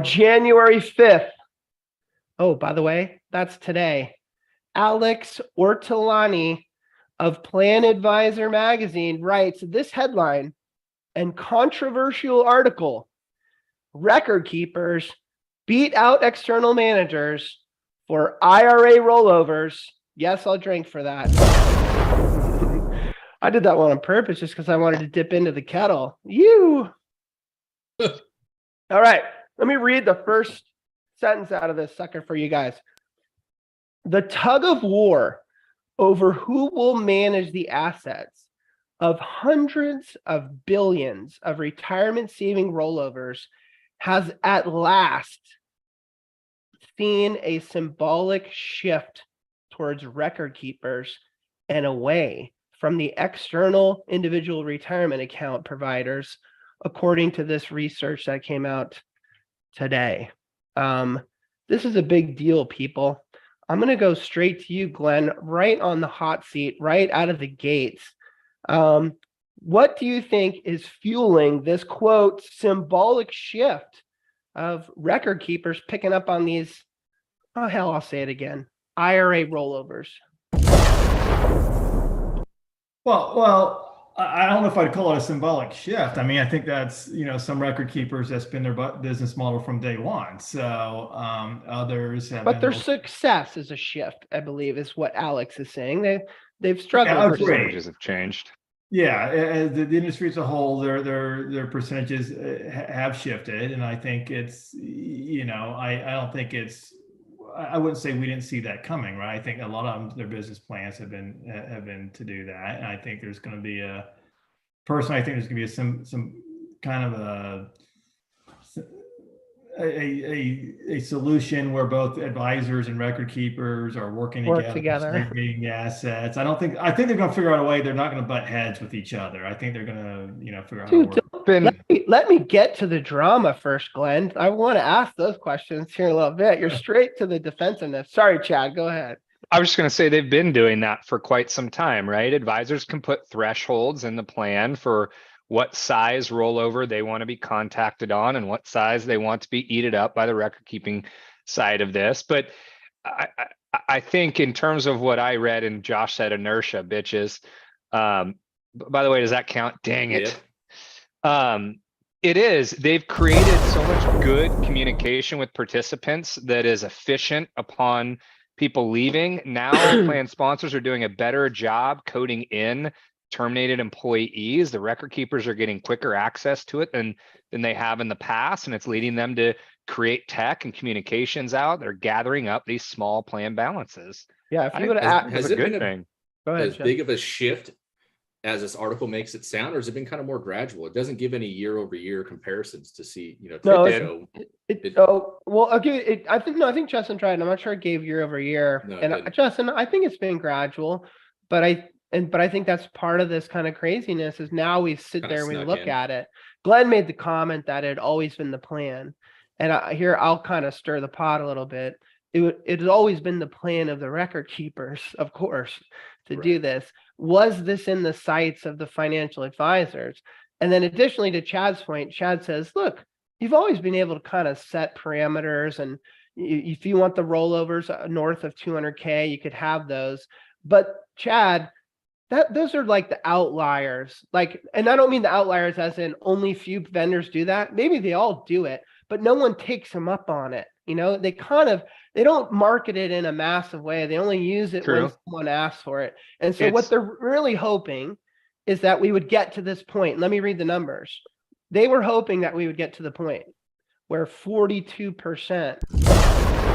January 5th. Oh, by the way, that's today. Alex Ortolani of Plan Advisor magazine writes this headline and controversial article: Record keepers beat out external managers for IRA rollovers. Yes, I'll drink for that. I did that one on purpose just because I wanted to dip into the kettle. You. All right, let me read the first sentence out of this sucker for you guys. The tug of war over who will manage the assets of hundreds of billions of retirement saving rollovers has at last seen a symbolic shift towards record keepers and away from the external individual retirement account providers, according to this research that came out today. This is a big deal, people. I'm going to go straight to you, Glenn, right on the hot seat, right out of the gates. What do you think is fueling this, quote, symbolic shift of record keepers picking up on these, oh, hell, I'll say it again, IRA rollovers? Well, I don't know if I'd call it a symbolic shift. I mean, I think that's, some record keepers, that's been their business model from day one. So others have. But their success is a shift, I believe, is what Alex is saying. They've struggled. Yeah, percentages have changed. Yeah, the industry as a whole, their percentages have shifted, and I think it's, I don't think it's. I wouldn't say we didn't see that coming, right? I think a lot of them, their business plans have been to do that, and I think there's going to be personally, I think there's going to be some kind of a solution where both advisors and record keepers are working together. Segregating assets. I think they're going to figure out a way. They're not going to butt heads with each other. I think they're going to, figure out how to work. Let me get to the drama first, Glenn. I want to ask those questions here in a little bit. You're straight to the defensiveness. Sorry, Chad, go ahead. I was just going to say they've been doing that for quite some time, right? Advisors can put thresholds in the plan for what size rollover they want to be contacted on and what size they want to be eaten up by the record keeping side of this. But I think in terms of what I read and Josh said, inertia, bitches. By the way, does that count? Dang it. Yeah. It is. They've created so much good communication with participants that is efficient upon people leaving. Now plan sponsors are doing a better job coding in terminated employees. The record keepers are getting quicker access to it than they have in the past, and it's leading them to create tech and communications out. They're gathering up these small plan balances. Yeah, if you would ask, has it been thing. Go ahead, as big of a shift as this article makes it sound, or has it been kind of more gradual? It doesn't give any year-over-year comparisons to see, No, well, I'll give it. I think Justin tried. I'm not sure it gave year-over-year. No, and Justin, I think it's been gradual, but I think that's part of this kind of craziness is now we sit kind there and we look at it. Glenn made the comment that it had always been the plan. And I'll kind of stir the pot a little bit. It has always been the plan of the record keepers, of course, to do this. Was this in the sights of the financial advisors? And then additionally to Chad's point, Chad says, look, you've always been able to kind of set parameters. And if you want the rollovers north of 200K, you could have those. But Chad, those are like the outliers. And I don't mean the outliers as in only few vendors do that. Maybe they all do it, but no one takes them up on it. They don't market it in a massive way. They only use it when someone asks for it. And so what they're really hoping is that we would get to this point. Let me read the numbers. They were hoping that we would get to the point where 42%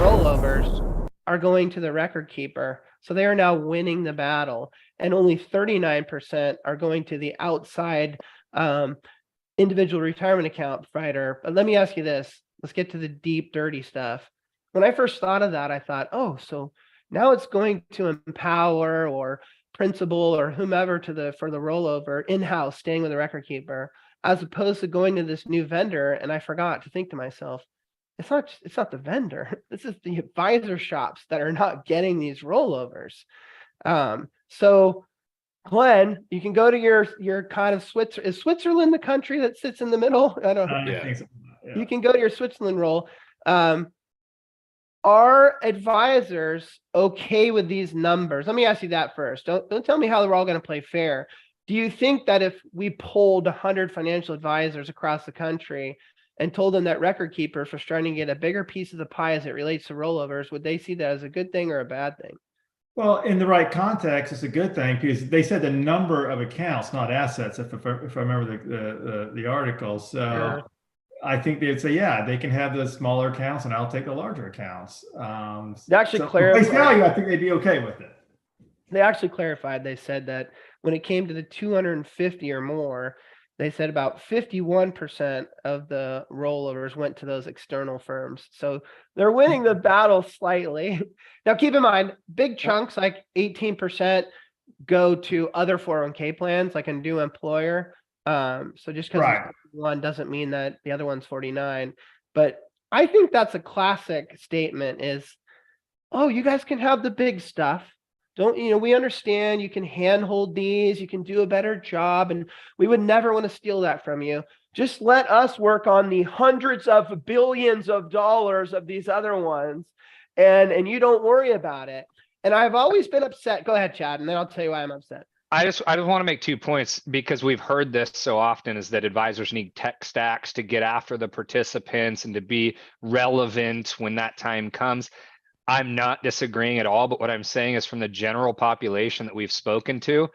rollovers are going to the record keeper. So they are now winning the battle, and only 39% are going to the outside individual retirement account provider. But let me ask you this. Let's get to the deep, dirty stuff. When I first thought of that, I thought, oh, so now it's going to Empower or Principal or whomever for the rollover in-house, staying with the record keeper, as opposed to going to this new vendor. And I forgot to think to myself, it's not the vendor. This is the advisor shops that are not getting these rollovers. So Glenn, you can go to your kind of Switzerland. Is Switzerland the country that sits in the middle? I don't know. I think so. You can go to your Switzerland roll. Are advisors okay with these numbers? Let me ask you that first. Don't tell me how they're all going to play fair. Do you think that if we polled 100 financial advisors across the country and told them that record keepers were starting to get a bigger piece of the pie as it relates to rollovers, would they see that as a good thing or a bad thing? Well, in the right context, it's a good thing because they said the number of accounts, not assets, if I remember the article. So Sure. I think they'd say, yeah, they can have the smaller accounts and I'll take the larger accounts. They actually for face value, I think they'd be okay with it. They actually clarified. They said that when it came to the 250 or more, they said about 51% of the rollovers went to those external firms. So they're winning the battle slightly. Now, keep in mind, big chunks like 18% go to other 401k plans, like a new employer. So just because one doesn't mean that the other one's 49. But I think that's a classic statement is, oh, you guys can have the big stuff. We understand you can handhold these, you can do a better job, and we would never want to steal that from you. Just let us work on the hundreds of billions of dollars of these other ones, and you don't worry about it. And I've always been upset. Go ahead, Chad, and then I'll tell you why I'm upset. I just want to make 2 points because we've heard this so often is that advisors need tech stacks to get after the participants and to be relevant when that time comes. I'm not disagreeing at all, but what I'm saying is from the general population that we've spoken to,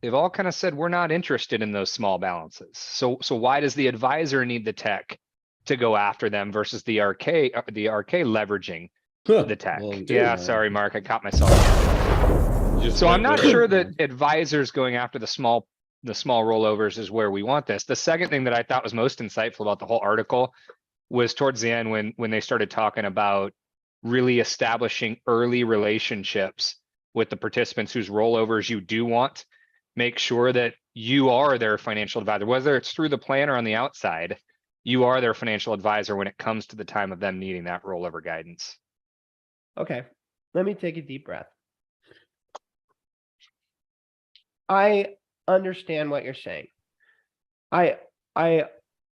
they've all kind of said, we're not interested in those small balances. So why does the advisor need the tech to go after them versus the RK leveraging the tech? Yeah, sorry, Mark, I caught myself. So I'm not sure that advisors going after the small rollovers is where we want this. The second thing that I thought was most insightful about the whole article was towards the end when they started talking about really establishing early relationships with the participants whose rollovers you do want. Make sure that you are their financial advisor, whether it's through the plan or on the outside, you are their financial advisor when it comes to the time of them needing that rollover guidance. Okay, let me take a deep breath. I understand what you're saying. I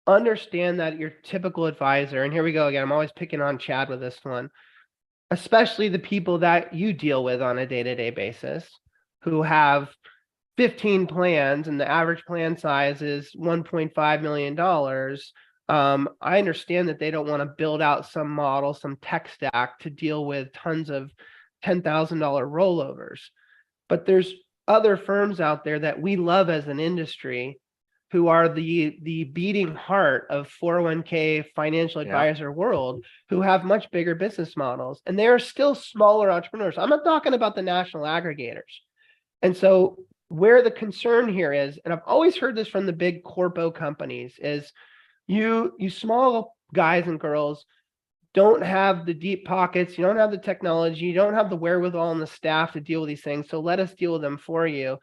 understand that your typical advisor, and here we go again, I'm always picking on Chad with this one, especially the people that you deal with on a day-to-day basis who have 15 plans and the average plan size is $1.5 million. I understand that they don't want to build out some model, some tech stack to deal with tons of $10,000 rollovers. But there's other firms out there that we love as an industry who are the beating heart of 401k financial advisor world, who have much bigger business models, and they are still smaller entrepreneurs. I'm not talking about the national aggregators. And so where the concern here is, and I've always heard this from the big corpo companies, is you small guys and girls don't have the deep pockets, you don't have the technology, you don't have the wherewithal and the staff to deal with these things, so let us deal with them for you.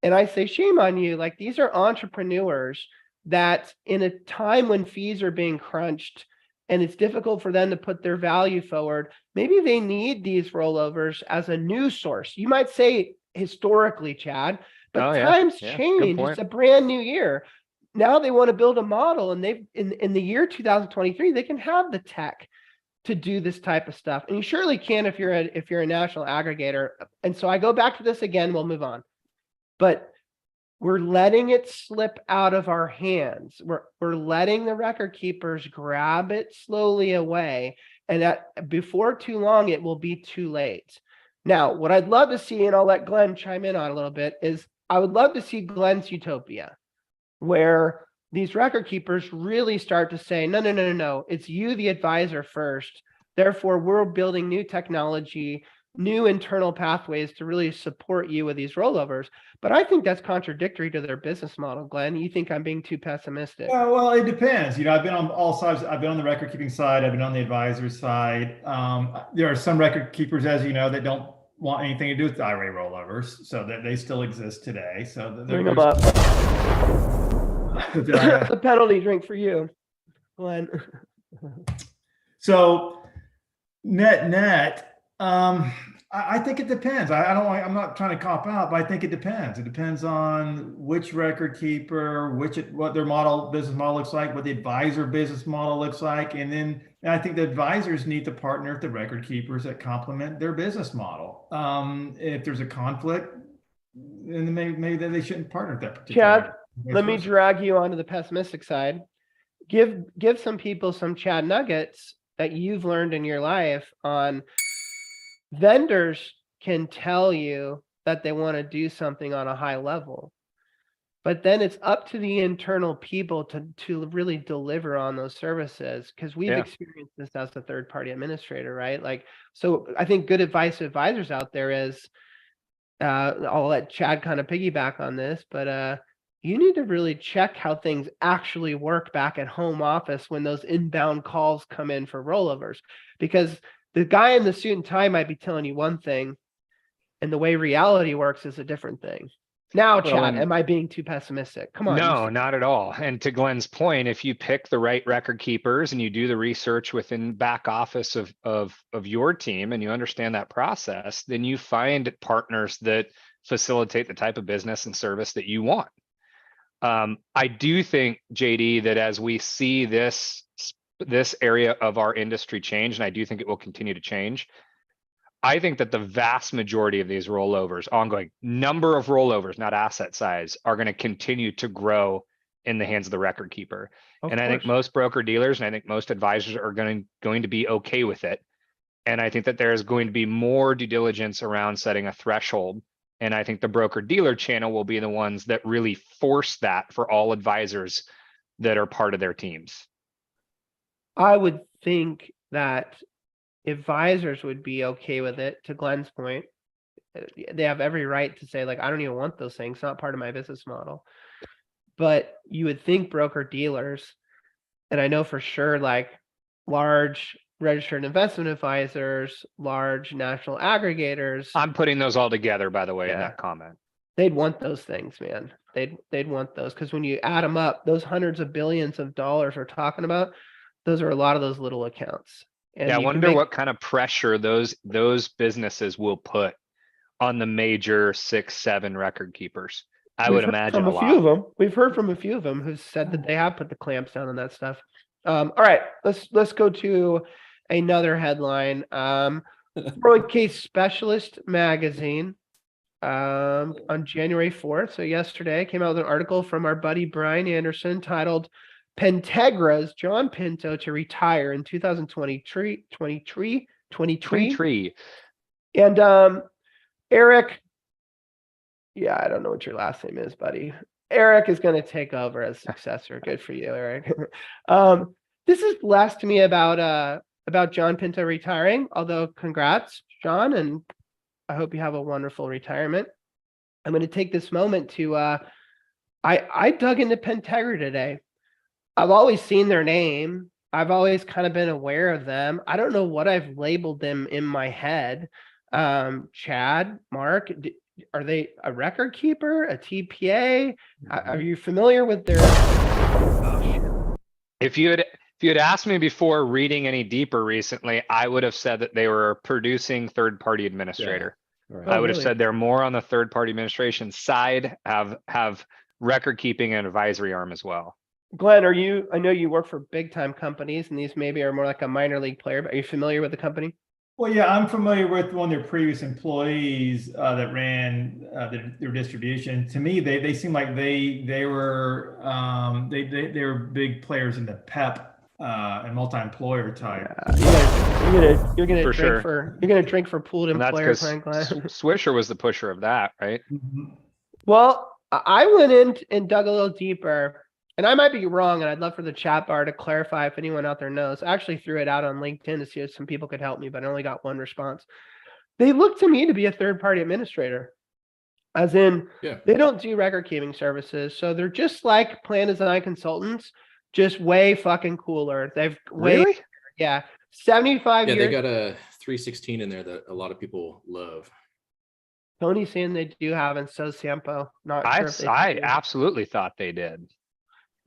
And I say, shame on you. Like, these are entrepreneurs that in a time when fees are being crunched and it's difficult for them to put their value forward, maybe they need these rollovers as a new source. You might say historically, Chad, but times change. It's a brand new year. Now they want to build a model, and they've in the year 2023, they can have the tech to do this type of stuff. And you surely can if you're a national aggregator. And so I go back to this again, we'll move on. But we're letting it slip out of our hands. We're letting the record keepers grab it slowly away. And before too long, it will be too late. Now, what I'd love to see, and I'll let Glenn chime in on a little bit, is I would love to see Glenn's utopia, where these record keepers really start to say, no, it's you, the advisor, first. Therefore, we're building new technology, new internal pathways to really support you with these rollovers. But I think that's contradictory to their business model. Glenn, you think I'm being too pessimistic? Well, it depends. I've been on all sides. I've been on the record keeping side. I've been on the advisor side. There are some record keepers, as you know, that don't want anything to do with the IRA rollovers, so that they still exist today. So bring them up. The penalty drink for you, Glenn. So net, I think it depends. I'm not trying to cop out, but I think it depends. It depends on which record keeper, what their business model looks like, what the advisor business model looks like. And I think the advisors need to partner with the record keepers that complement their business model. If there's a conflict, then maybe they shouldn't partner with that particular. Chad, let me drag you onto the pessimistic side. Give some people some Chad nuggets that you've learned in your life on vendors can tell you that they want to do something on a high level, but then it's up to the internal people to really deliver on those services, because we've experienced this as a third-party administrator, right? Like, so I think good advice to advisors out there is, I'll let Chad kind of piggyback on this, but you need to really check how things actually work back at home office when those inbound calls come in for rollovers, because the guy in the suit and tie might be telling you one thing, and the way reality works is a different thing. Now, Chad, am I being too pessimistic? Come on. No, not at all. And to Glenn's point, if you pick the right record keepers and you do the research within back office of your team and you understand that process, then you find partners that facilitate the type of business and service that you want. I do think, JD, that as we see this area of our industry change, and I do think it will continue to change, I think that the vast majority of these rollovers, ongoing number of rollovers, not asset size, are going to continue to grow in the hands of the record keeper. And I think most broker dealers and I think most advisors are going to be okay with it. And I think that there's going to be more due diligence around setting a threshold. And I think the broker dealer channel will be the ones that really force that for all advisors that are part of their teams. I would think that advisors would be okay with it. To Glenn's point, they have every right to say, like, I don't even want those things. It's not part of my business model. But you would think broker dealers, and I know for sure, like large registered investment advisors, large national aggregators. I'm putting those all together, by the way, in that comment. They'd want those things, man. They'd want those, because when you add them up, those hundreds of billions of dollars we're talking about, those are a lot of those little accounts. And I wonder what kind of pressure those businesses will put on the major 6-7 record keepers. I would imagine a lot. Few of them. We've heard from a few of them who said that they have put the clamps down on that stuff. All right, let's go to another headline. 401k Specialist magazine on January 4th, so yesterday, came out with an article from our buddy Brian Anderson titled Pentegra's John Pinto to retire in 2023. And Eric, I don't know what your last name is, buddy. Eric is going to take over as successor. Good for you, Eric. This is less to me about John Pinto retiring, although congrats, John, and I hope you have a wonderful retirement. I'm going to take this moment to I dug into Pentegra today. I've always seen their name. I've always kind of been aware of them. I don't know what I've labeled them in my head. Chad, Mark, are they a record keeper, a TPA? Are you familiar with their? Oh, shit. If you had asked me before reading any deeper recently, I would have said that they were a producing third-party administrator. Yeah. Right. I would have said they're more on the third-party administration side, have record keeping and advisory arm as well. Glenn, I know you work for big time companies and these maybe are more like a minor league player, but are you familiar with the company? Well, yeah, I'm familiar with one of their previous employees that ran their distribution. To me, they seem like they were big players in the PEP and multi-employer type. You're gonna drink for pooled employers. Swisher was the pusher of that, right? Mm-hmm. Well, I went in and dug a little deeper. And I might be wrong, and I'd love for the chat bar to clarify if anyone out there knows. I actually threw it out on LinkedIn to see if some people could help me, but I only got one response. They look to me to be a third-party administrator, as in they don't do record keeping services. So they're just like plan design consultants, just way fucking cooler. They've 75 years. Yeah, they got a 316 in there that a lot of people love. Tony's saying they do have, and so Sampo. I absolutely thought they did.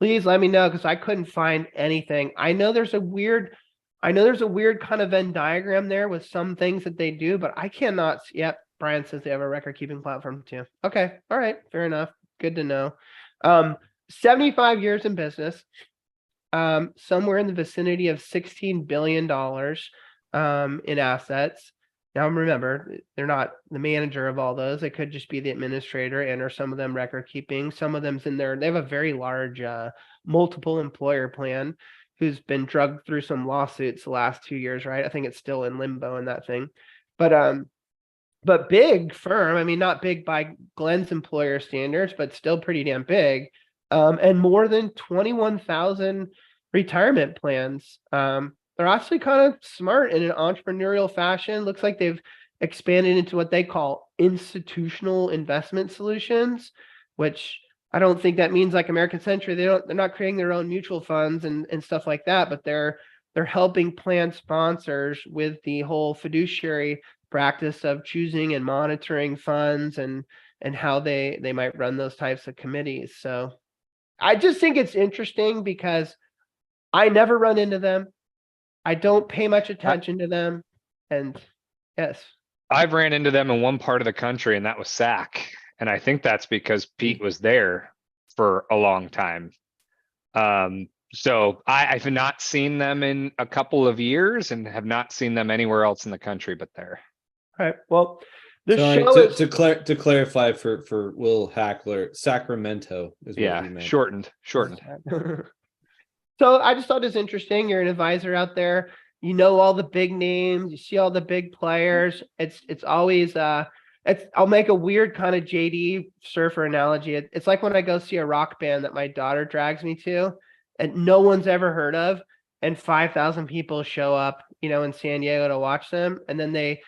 Please let me know, because I couldn't find anything. I know there's a weird I know there's a weird kind of Venn diagram there with some things that they do, but I cannot. Yep, Brian says they have a record keeping platform too. Okay, all right, fair enough. Good to know. 75 years in business. Somewhere in the vicinity of $16 billion in assets. Now remember, they're not the manager of all those. They could just be the administrator, and or some of them record keeping. Some of them's in there. They have a very large multiple employer plan who's been drugged through some lawsuits the last 2 years, right? I think it's still in limbo in that thing. But big firm. I mean, not big by Glenn's employer standards, but still pretty damn big. And more than 21,000 retirement plans. They're actually kind of smart in an entrepreneurial fashion. Looks like they've expanded into what they call institutional investment solutions, which I don't think that means like American Century. They're not creating their own mutual funds and stuff like that, but they're helping plan sponsors with the whole fiduciary practice of choosing and monitoring funds and how they might run those types of committees. So I just think it's interesting because I never run into them. I don't pay much attention to them. And yes. I've ran into them in one part of the country, and that was SAC. And I think that's because Pete was there for a long time. So I've not seen them in a couple of years and have not seen them anywhere else in the country but there. All right. Well, the Sorry, show is to clarify for Will Hackler, Sacramento is what he meant. shortened. So I just thought it was interesting. You're an advisor out there. You know all the big names. You see all the big players. It's always I'll make a weird kind of JD surfer analogy. It's like when I go see a rock band that my daughter drags me to, and no one's ever heard of, and 5,000 people show up, in San Diego to watch them, and then they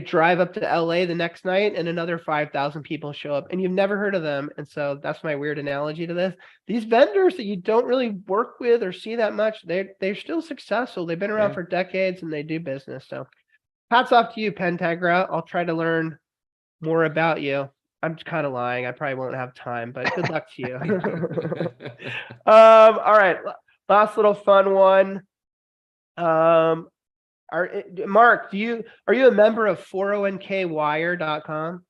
drive up to LA the next night and another 5,000 people show up and you've never heard of them. And so that's my weird analogy to this. These vendors that you don't really work with or see that much, they're still successful. They've been around for decades and they do business. So hats off to you, Pentegra. I'll try to learn more about you. I'm kind of lying. I probably won't have time, but good luck to you. All right. Last little fun one. Mark, are you a member of 401kwire.com?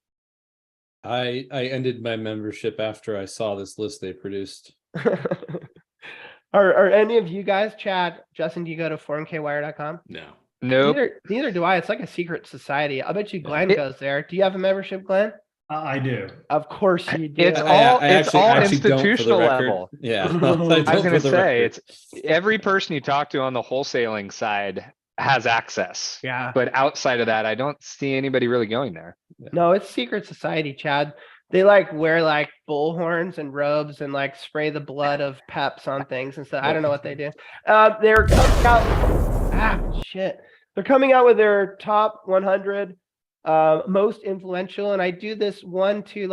I ended my membership after I saw this list they produced. Are any of you guys, Chad, Justin, do you go to 401kwire.com? No. Nope. Neither do I. It's like a secret society. I bet you Glenn goes there. Do you have a membership, Glenn? I do. Of course you do. It's all actually don't, for the institutional record. level. Yeah. I was going to say, it's every person you talk to on the wholesaling side has access. Yeah. But outside of that, I don't see anybody really going there. No, it's secret society, Chad. They wear bull horns and robes and spray the blood of Peps on things and stuff. I don't know what they do. They're coming out. They're coming out with their top 100 most influential, and I do this one to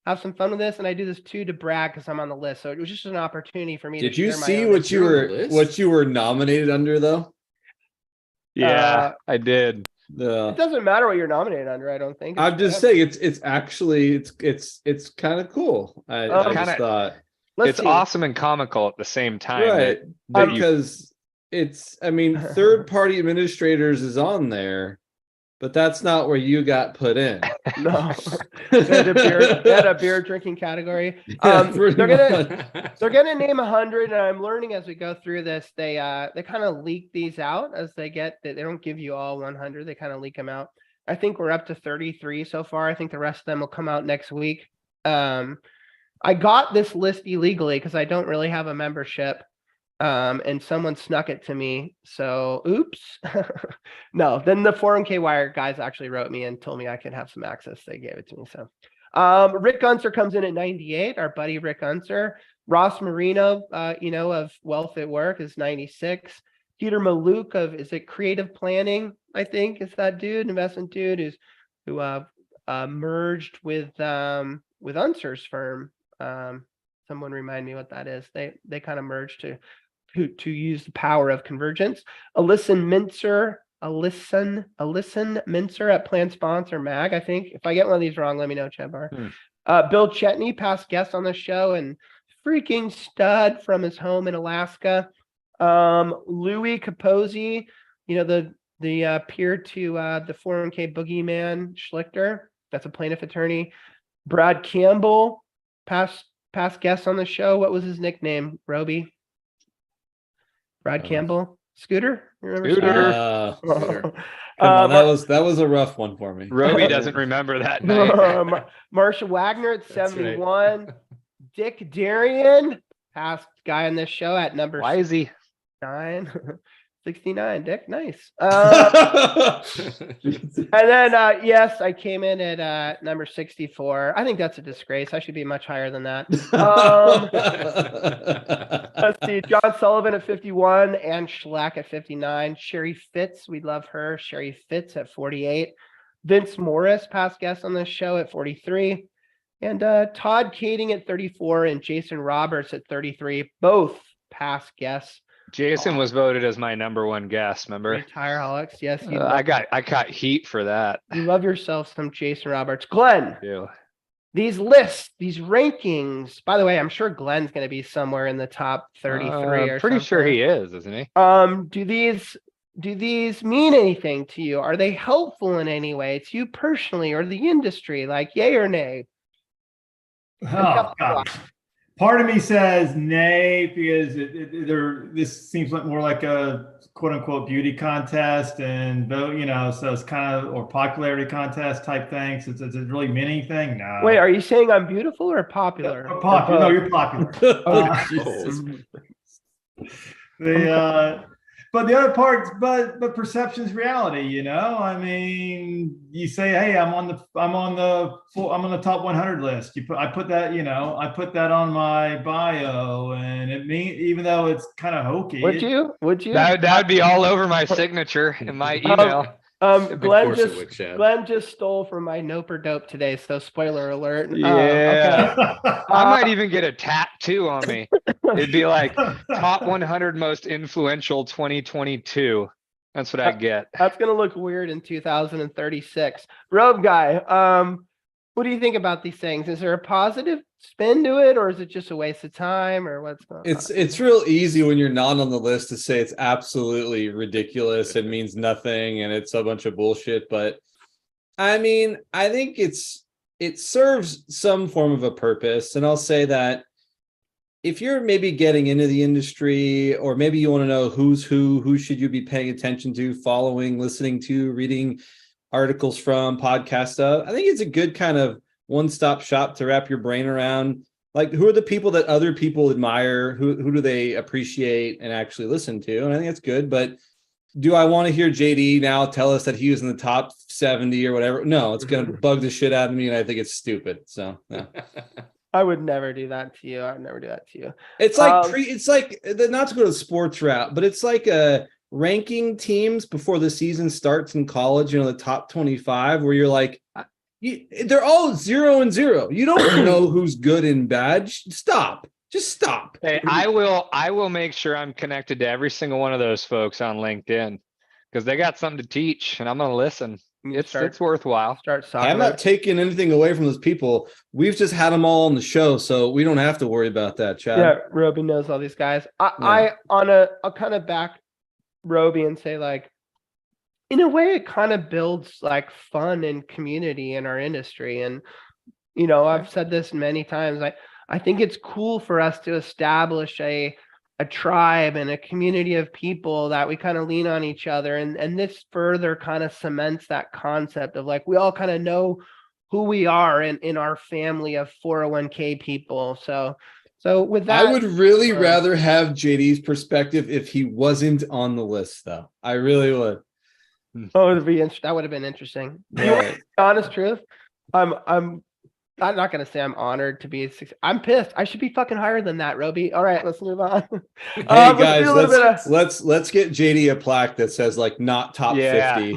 have some fun with this, and I do this two to brag because I'm on the list. So it was just an opportunity for me. Did you see what you were nominated under though? Yeah, I did. It doesn't matter what you're nominated under. I don't think. I'm just saying it's actually it's kind of cool. I just thought it's awesome and comical at the same time, right? Because third-party administrators is on there, but that's not where you got put in. No, they had a beer drinking category. They're gonna name 100, and I'm learning as we go through this. They kind of leak these out as they don't give you all 100. They kind of leak them out. I think we're up to 33 so far. I think the rest of them will come out next week. I got this list illegally because I don't really have a membership. And someone snuck it to me. So, oops. No, then the 401k Wire guys actually wrote me and told me I could have some access. They gave it to me. So, Rick Unser comes in at 98. Our buddy Rick Unser. Ross Marino, of Wealth at Work is 96. Peter Maluk of Creative Planning? I think is that dude, investment dude who merged with Unser's firm. Someone remind me what that is. They kind of merged to use the power of convergence. Alyson Mincer at Plan Sponsor Mag, I think. If I get one of these wrong, let me know, Chebar. Bill Chetney, past guest on the show and freaking stud from his home in Alaska. Louis Capozzi, the peer to the 401k boogeyman Schlichter. That's a plaintiff attorney. Brad Campbell, past guest on the show. What was his nickname? Roby. Brad Campbell. Scooter. You remember Scooter? Scooter. Come on, that was a rough one for me. Roby doesn't remember that night. Marsha Wagner at That's 71. Right. Dick Darian, past guy on this show at number Why is he 9? 69, Dick, nice. And then yes, I came in at number 64. I think that's a disgrace. I should be much higher than that. Let's see, John Sullivan at 51, Ann Schlack at 59, Sherry Fitz, we love her, Sherry Fitz at 48, Vince Morris, past guest on this show, at 43, and Todd Kading at 34, and Jason Roberts at 33, both past guests. Jason was voted as my number one guest, remember? Tireholics, yes. I got heat for that. You love yourself some Jason Roberts. Glenn, Yeah. These lists, these rankings, by the way, I'm sure Glenn's going to be somewhere in the top 33 or pretty something. sure he is, isn't he? Do these mean anything to you? Are they helpful in any way to you personally or the industry? Like yay or nay? Oh, gosh. Part of me says nay, because this seems like more like a quote unquote beauty contest, and so it's kind of, or popularity contest type thing. So does it really mean anything? No. Wait, are you saying I'm beautiful or popular? Popular. No, you're popular. But the other part, but perception's reality. I mean, you say, hey, I'm on the top 100 list. I put that on my bio, and it means, even though it's kind of hokey. Would you? That would be all over my signature in my email. Glenn just stole from my Nope or Dope today, so spoiler alert. Yeah. Okay. I might even get a tattoo on me. It'd be like top 100 most influential 2022. That's what I get. That's gonna look weird in 2036. Robe guy, what do you think about these things? Is there a positive spin to it, or is it just a waste of time, or what's going on? It's real easy when you're not on the list to say it's absolutely ridiculous, it means nothing, and it's a bunch of bullshit. But I mean, I think it serves some form of a purpose. And I'll say that if you're maybe getting into the industry, or maybe you want to know who's who should you be paying attention to, following, listening to, reading articles from, podcast stuff, I think it's a good kind of one-stop shop to wrap your brain around. Like, who are the people that other people admire? Who do they appreciate and actually listen to? And I think that's good. But do I want to hear JD now tell us that he was in the top 70 or whatever? No, it's going to bug the shit out of me, and I think it's stupid. So, yeah. I would never do that to you. I would never do that to you. It's like it's like, not to go to the sports route, but it's like ranking teams before the season starts in college, the top 25, where you're like, they're all 0 and 0. You don't know who's good and bad. Stop. Just stop. Hey, I will make sure I'm connected to every single one of those folks on LinkedIn, because they got something to teach, and I'm going to listen. It's worthwhile. I'm not taking anything away from those people. We've just had them all on the show, so we don't have to worry about that, Chad. Yeah, Roby knows all these guys. I'll kind of back Roby and say, like, in a way, it kind of builds like fun and community in our industry. And, I've said this many times. I think it's cool for us to establish a tribe and a community of people that we kind of lean on each other. And this further kind of cements that concept of, like, we all kind of know who we are in our family of 401k people. So with that, I would really rather have JD's perspective if he wasn't on the list, though. I really would. Oh, that would have been interesting. Yeah. Honest truth, I'm not gonna say I'm honored to be. I'm pissed. I should be fucking higher than that, Roby. All right, let's move on. Hey guys, let's get JD a plaque that says, like, not top 50.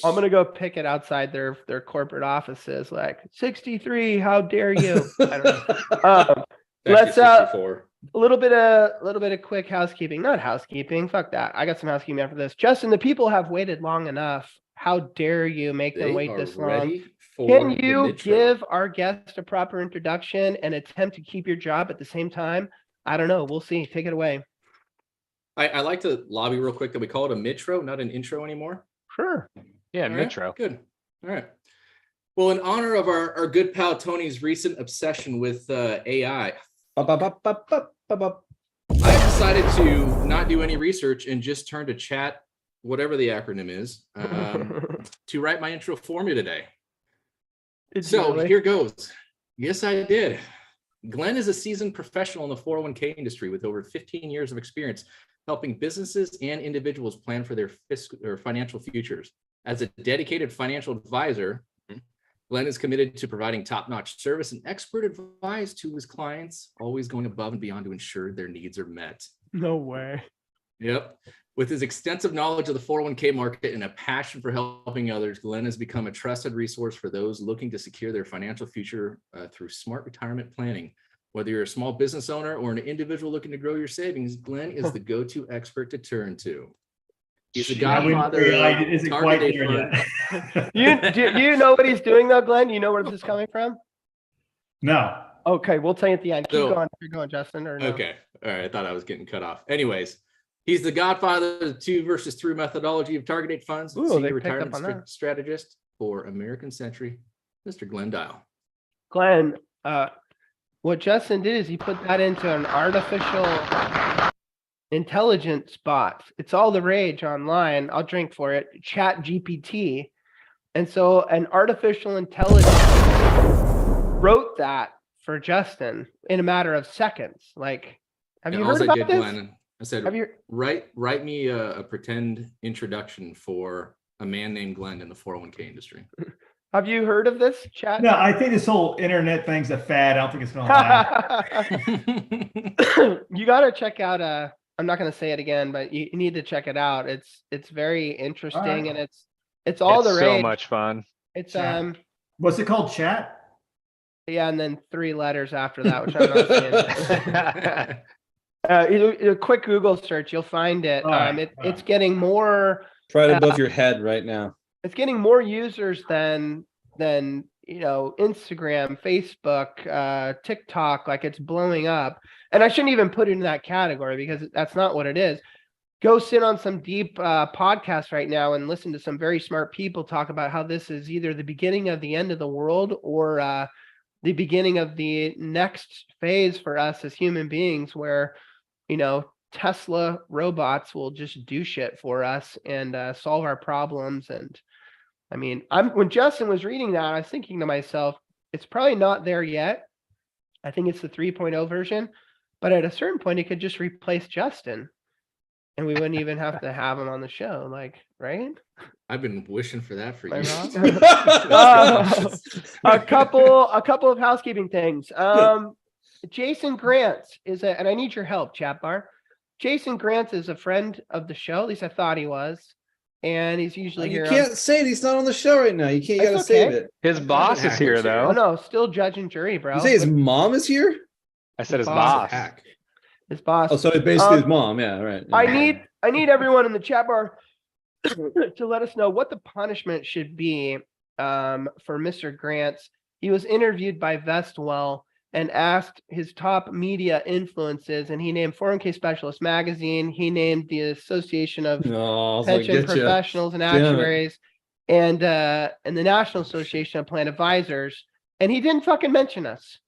I'm gonna go pick it outside their corporate offices, like 63. How dare you? I don't know. Let's a little bit of quick housekeeping. Not housekeeping. Fuck that. I got some housekeeping after this. Justin, the people have waited long enough. How dare you make them wait this long? Can you give our guest a proper introduction and attempt to keep your job at the same time? I don't know. We'll see. Take it away. I like to lobby real quick that we call it a mitro, not an intro anymore. Sure. Yeah, All right, Mitro. good. All right. Well, in honor of our good pal Tony's recent obsession with AI, I decided to not do any research and just turn to chat, whatever the acronym is, to write my intro for me today. Here goes. Yes, I did. Glenn is a seasoned professional in the 401k industry with over 15 years of experience helping businesses and individuals plan for their fiscal or financial futures. As a dedicated financial advisor, Glenn is committed to providing top-notch service and expert advice to his clients, always going above and beyond to ensure their needs are met. No way. Yep. With his extensive knowledge of the 401k market and a passion for helping others, Glenn has become a trusted resource for those looking to secure their financial future through smart retirement planning. Whether you're a small business owner or an individual looking to grow your savings, Glenn is the go-to expert to turn to. He's the godfather of target date fund. Do you know what he's doing though, Glenn? You know where this is coming from? No. Okay, we'll tell you at the end. Keep going, Justin. Or no? Okay. All right. I thought I was getting cut off. Anyways, he's the godfather of the 2 versus 3 methodology of target date funds. Senior retirement strategist for American Century, Mr. Glenn Dial. Glenn, what Justin did is he put that into an artificial intelligence bot. It's all the rage online. I'll drink for it. Chat GPT. And so an artificial intelligence wrote that for Justin in a matter of seconds. Like, have you heard about this? Glenn, I said, write me a pretend introduction for a man named Glenn in the 401k industry. Have you heard of this chat? No, I think this whole internet thing's a fad. I don't think it's going to last. You got to check out, I'm not going to say it again, but you need to check it out. It's very interesting and it's all the rage. So much fun. It's, chat. What's it called? Chat? Yeah. And then 3 letters after that, which I'm not saying. A quick Google search, you'll find it. It's getting more. Try it above your head right now. It's getting more users than Instagram, Facebook, TikTok. Like, it's blowing up. And I shouldn't even put it in that category because that's not what it is. Go sit on some deep podcasts right now and listen to some very smart people talk about how this is either the beginning of the end of the world or the beginning of the next phase for us as human beings, where Tesla robots will just do shit for us and solve our problems. And I mean, when Justin was reading that, I was thinking to myself, it's probably not there yet. I think it's the 3.0 version, but at a certain point, it could just replace Justin and we wouldn't even have to have him on the show. Like, right? I've been wishing for that for years. A couple of housekeeping things. Jason Grant and I need your help, chat bar. Jason Grant is a friend of the show. At least I thought he was. And he's usually here. You can't say it. He's not on the show right now. You gotta save it. His boss is here, though. Oh, no, still judge and jury, bro. You say his mom is here? I said his boss. His boss. Oh, so it's basically his mom. Yeah, right. I need everyone in the chat bar to let us know what the punishment should be for Mr. Grant. He was interviewed by Vestwell and asked his top media influences, and he named 401k Specialist Magazine. He named the Association of Pension Professionals and Actuaries, and the National Association of Plan Advisors, and he didn't fucking mention us.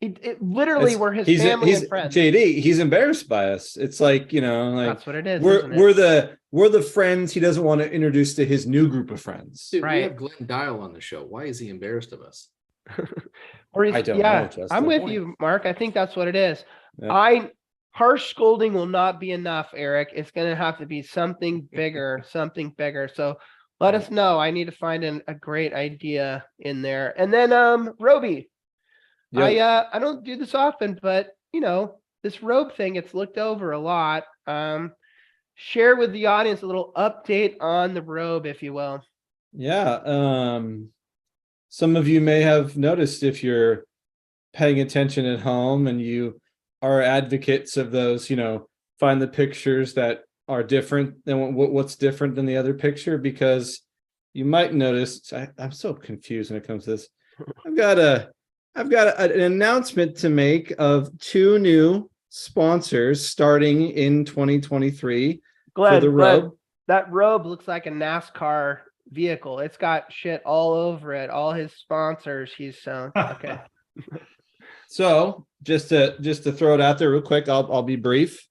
It literally were his family and friends. JD, he's embarrassed by us. It's like, that's what it is. We're the friends he doesn't want to introduce to his new group of friends. Dude, we have Glenn Dial on the show. Why is he embarrassed of us? I don't know, Justin. I'm with you, Mark. I think that's what it is. Yeah. Harsh scolding will not be enough, Eric. It's going to have to be something bigger, So let us know. I need to find a great idea in there. And then Roby. Yep. I don't do this often, but this robe thing, it's looked over a lot. Share with the audience a little update on the robe, if you will. Yeah. Some of you may have noticed, if you're paying attention at home and you are advocates of those, find the pictures that are different than what's different than the other picture, because you might notice, I'm so confused when it comes to this. I've got an announcement to make of 2 new sponsors starting in 2023 Glenn, for the robe. That robe looks like a NASCAR vehicle. It's got shit all over it. All his sponsors he's sewn. Okay. So just to throw it out there real quick, I'll be brief.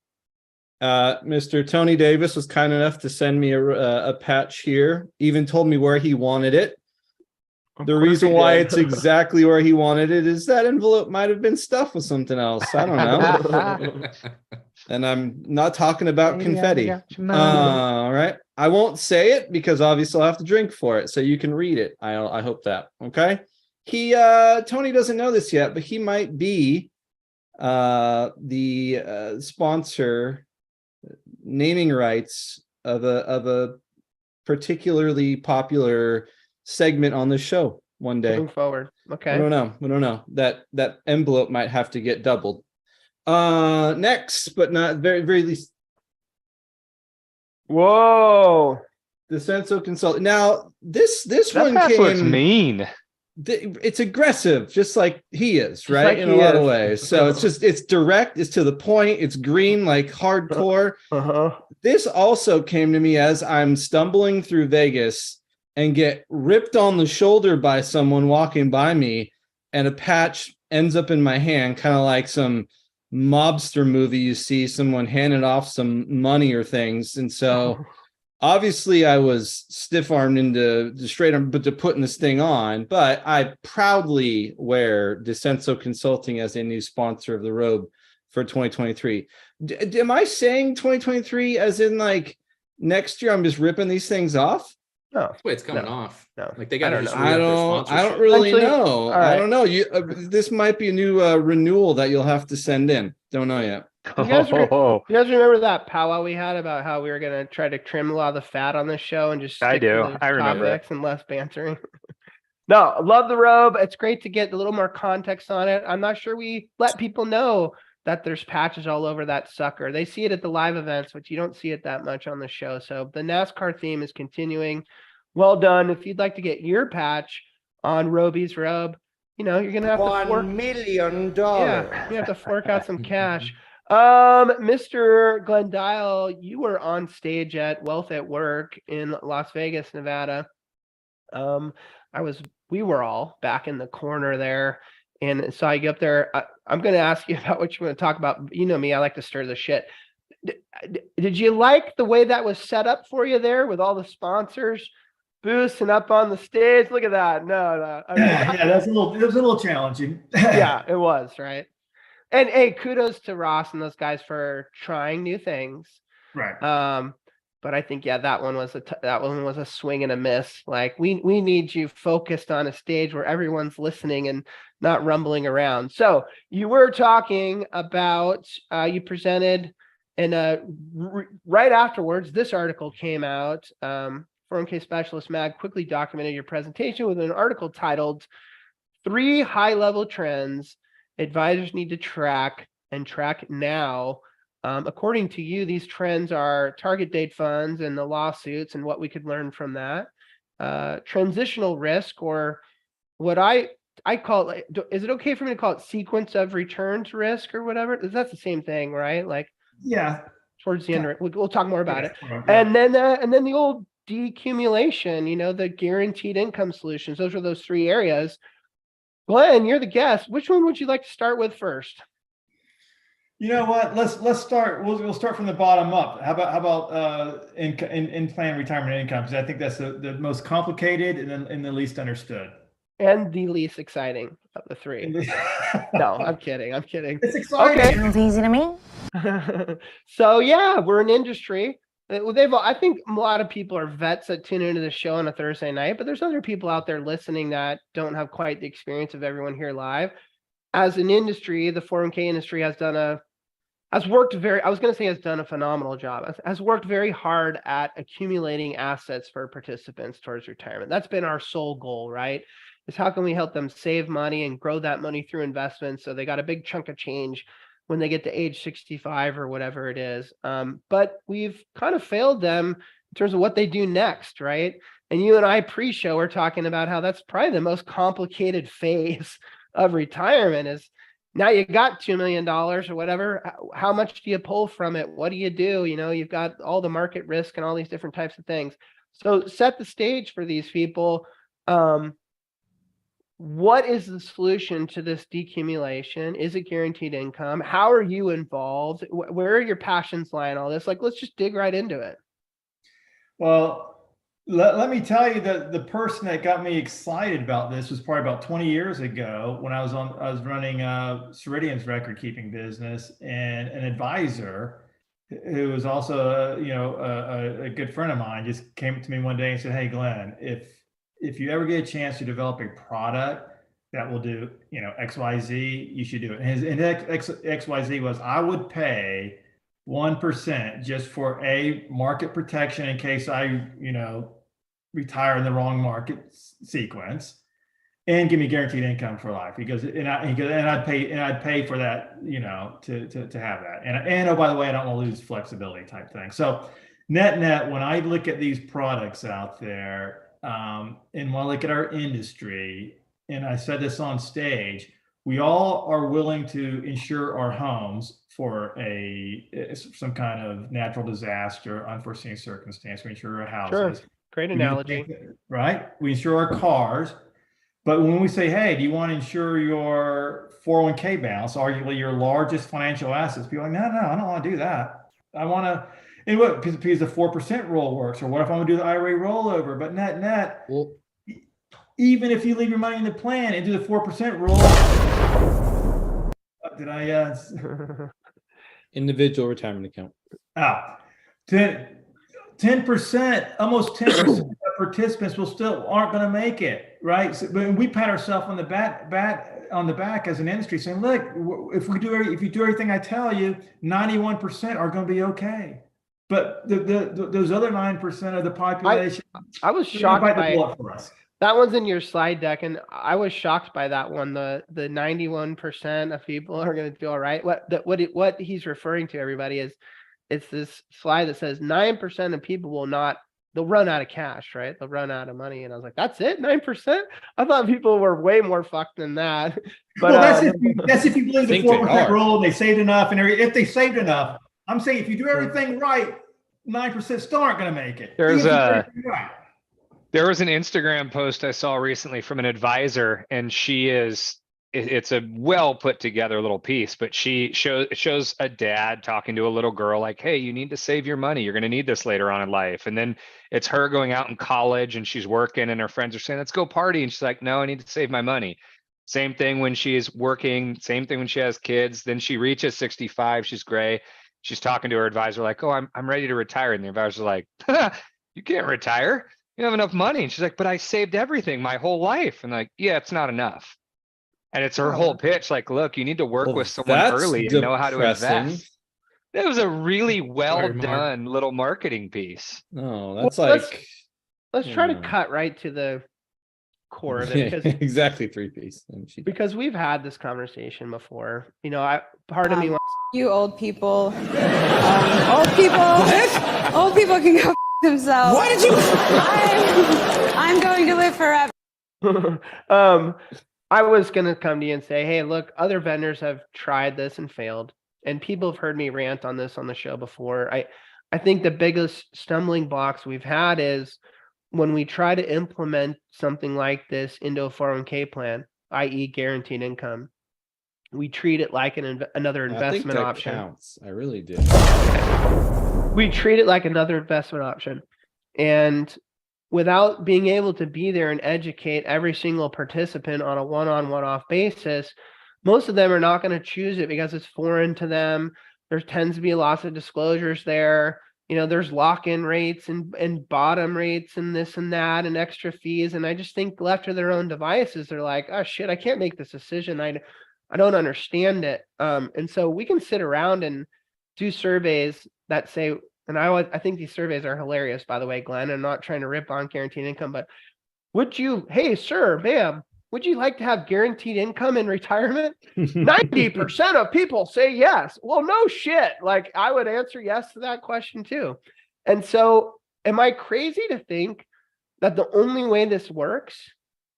Mr. Tony Davis was kind enough to send me a patch here, even told me where he wanted it. The reason why it's exactly where he wanted it is that envelope might have been stuffed with something else. I don't know. And I'm not talking about confetti. All right. I won't say it because obviously I'll have to drink for it. So you can read it. I hope that. Okay. Tony doesn't know this yet, but he might be the sponsor naming rights of a particularly popular segment on the show one day. Moving forward. Okay. We don't know. That envelope might have to get doubled. Next, but not very least. Whoa. Desenso Consult. Now, this one password's came mean. It's aggressive, just like he is, Just right? like In a he lot of is. ways. So it's direct, it's to the point, it's green, like hardcore. This also came to me as I'm stumbling through Vegas and get ripped on the shoulder by someone walking by me, and a patch ends up in my hand, kind of like some mobster movie you see someone handing off some money or things. And so obviously I was stiff-armed into straight arm, but to putting this thing on, but I proudly wear Desenso Consulting as a new sponsor of the robe for 2023. Am I saying 2023 as in like next year I'm just ripping these things off? No. Wait, it's coming off. No. Like they got to just I don't really know. Right. I don't know. This might be a new renewal that you'll have to send in. Don't know yet. You guys remember that powwow we had about how we were going to try to trim a lot of the fat on this show and just I stick to do. the I remember topics and less bantering? No, I love the robe. It's great to get a little more context on it. I'm not sure we let people know that there's patches all over that sucker. They see it at the live events, but you don't see it that much on the show. So the NASCAR theme is continuing. Well done. If you'd like to get your patch on Roby's robe, you're going to have to $1 million. Yeah, you have to fork out some cash. Mr. Glendale, you were on stage at Wealth at Work in Las Vegas, Nevada. We were all back in the corner there and saw you up there. I'm going to ask you about what you want to talk about. You know me, I like to stir the shit. Did you like the way that was set up for you there with all the sponsors boosting up on the stage? Look at that. No. Yeah, it was a little challenging. Yeah, it was, right? And hey, kudos to Ross and those guys for trying new things. Right. But I think that one was a swing and a miss. Like we need you focused on a stage where everyone's listening and not rumbling around. So you were talking about you presented, and right afterwards, this article came out. 401k Specialist Mag quickly documented your presentation with an article titled 3 High-Level Trends Advisors Need to Track and Track Now. According to you, these trends are target date funds and the lawsuits and what we could learn from that. Transitional risk, or what I call it, is it okay for me to call it sequence of returns risk or whatever? That's the same thing, right? Like, yeah, towards the end, we'll talk more about it. Yeah. And then the old decumulation, the guaranteed income solutions. Those are those 3 areas. Glenn, you're the guest. Which one would you like to start with first? You know what? Let's start. We'll start from the bottom up. How about in plan retirement income? Because I think that's the most complicated and the least understood. And the least exciting of the 3. No, I'm kidding. It's exciting. Okay. Sounds easy to me. So yeah, we're an industry. I think a lot of people are vets that tune into the show on a Thursday night, but there's other people out there listening that don't have quite the experience of everyone here live. As an industry, the 401k industry has done a phenomenal job. Has worked very hard at accumulating assets for participants towards retirement. That's been our sole goal, right? Is how can we help them save money and grow that money through investments so they got a big chunk of change when they get to age 65 or whatever it is. But we've kind of failed them in terms of what they do next, right? And you and I pre-show are talking about how that's probably the most complicated phase of retirement is now you got $2 million or whatever. How much do you pull from it? What do? You've got all the market risk and all these different types of things. So set the stage for these people. What is the solution to this decumulation? Is it guaranteed income? How are you involved? Where are your passions lie in all this? Like, let's just dig right into it. Well, let me tell you that the person that got me excited about this was probably about 20 years ago when I was running Ceridian's record keeping business, and an advisor who was also a good friend of mine just came to me one day and said, "Hey, Glenn, if you ever get a chance to develop a product that will do XYZ, you should do it." And XYZ was, I would pay 1% just for a market protection in case I retire in the wrong market sequence, and give me guaranteed income for life. He goes, and I'd pay for that, to have that. And oh, by the way, I don't want to lose flexibility type thing. So net, when I look at these products out there, and when I look at our industry, and I said this on stage, we all are willing to insure our homes for some kind of natural disaster, unforeseen circumstance. We insure our houses. Sure. Great analogy. Right? We insure our cars. But when we say, hey, do you want to insure your 401k balance, arguably your largest financial assets? People are like, no, I don't want to do that. I want to, and what, because the 4% rule works, or what if I want to do the IRA rollover? But net, well, even if you leave your money in the plan and do the 4% rule, did I? Individual retirement account. 10%, almost 10% of participants aren't going to make it, right? So, but we pat ourselves on the back as an industry, saying, look, if you do everything I tell you, 91% are going to be okay. But those other 9% of the population, I was shocked by that one's in your slide deck, and I was shocked by that one. The 91% of people are going to do all right. What he's referring to, everybody, is it's this slide that says 9% of people they'll run out of cash, right? They'll run out of money. And I was like, that's it, 9%? I thought people were way more fucked than that. But that's if you believe the 4% rule and they saved enough, and if they saved enough. I'm saying if you do everything right, 9% still aren't going to make it. There was an Instagram post I saw recently from an advisor, and it's a well put together little piece, but it shows a dad talking to a little girl like, hey, you need to save your money. You're going to need this later on in life. And then it's her going out in college and she's working, and her friends are saying, let's go party. And she's like, no, I need to save my money. Same thing when she's working, same thing when she has kids. Then she reaches 65, she's gray. She's talking to her advisor like, oh, I'm ready to retire. And the advisor's like, you can't retire. You don't have enough money. And she's like, but I saved everything my whole life. And like, yeah, it's not enough. And it's her whole pitch. Like, look, you need to work with someone early and know how to invest. It was a really well done little marketing piece. No, that's let's try to cut right to the core of it. Because, exactly, 3-piece. Because we've had this conversation before. Part of me wants you old people. Old people can go themselves. What did you? I'm going to live forever. I was going to come to you and say, hey, look, other vendors have tried this and failed. And people have heard me rant on this on the show before. I think the biggest stumbling blocks we've had is when we try to implement something like this into a 401k plan, i.e. guaranteed income, we treat it like another investment option. Counts. I really do. We treat it like another investment option. And without being able to be there and educate every single participant on a one-on-one-off basis, most of them are not going to choose it because it's foreign to them. There tends to be lots of disclosures there. There's lock-in rates and bottom rates and this and that and extra fees. And I just think left to their own devices, they're like, oh shit, I can't make this decision. I don't understand it. And so we can sit around and do surveys that say, and I think these surveys are hilarious, by the way, Glenn. I'm not trying to rip on guaranteed income, but hey, sir, ma'am, would you like to have guaranteed income in retirement? 90% of people say yes. Well, no shit. Like, I would answer yes to that question too. And so am I crazy to think that the only way this works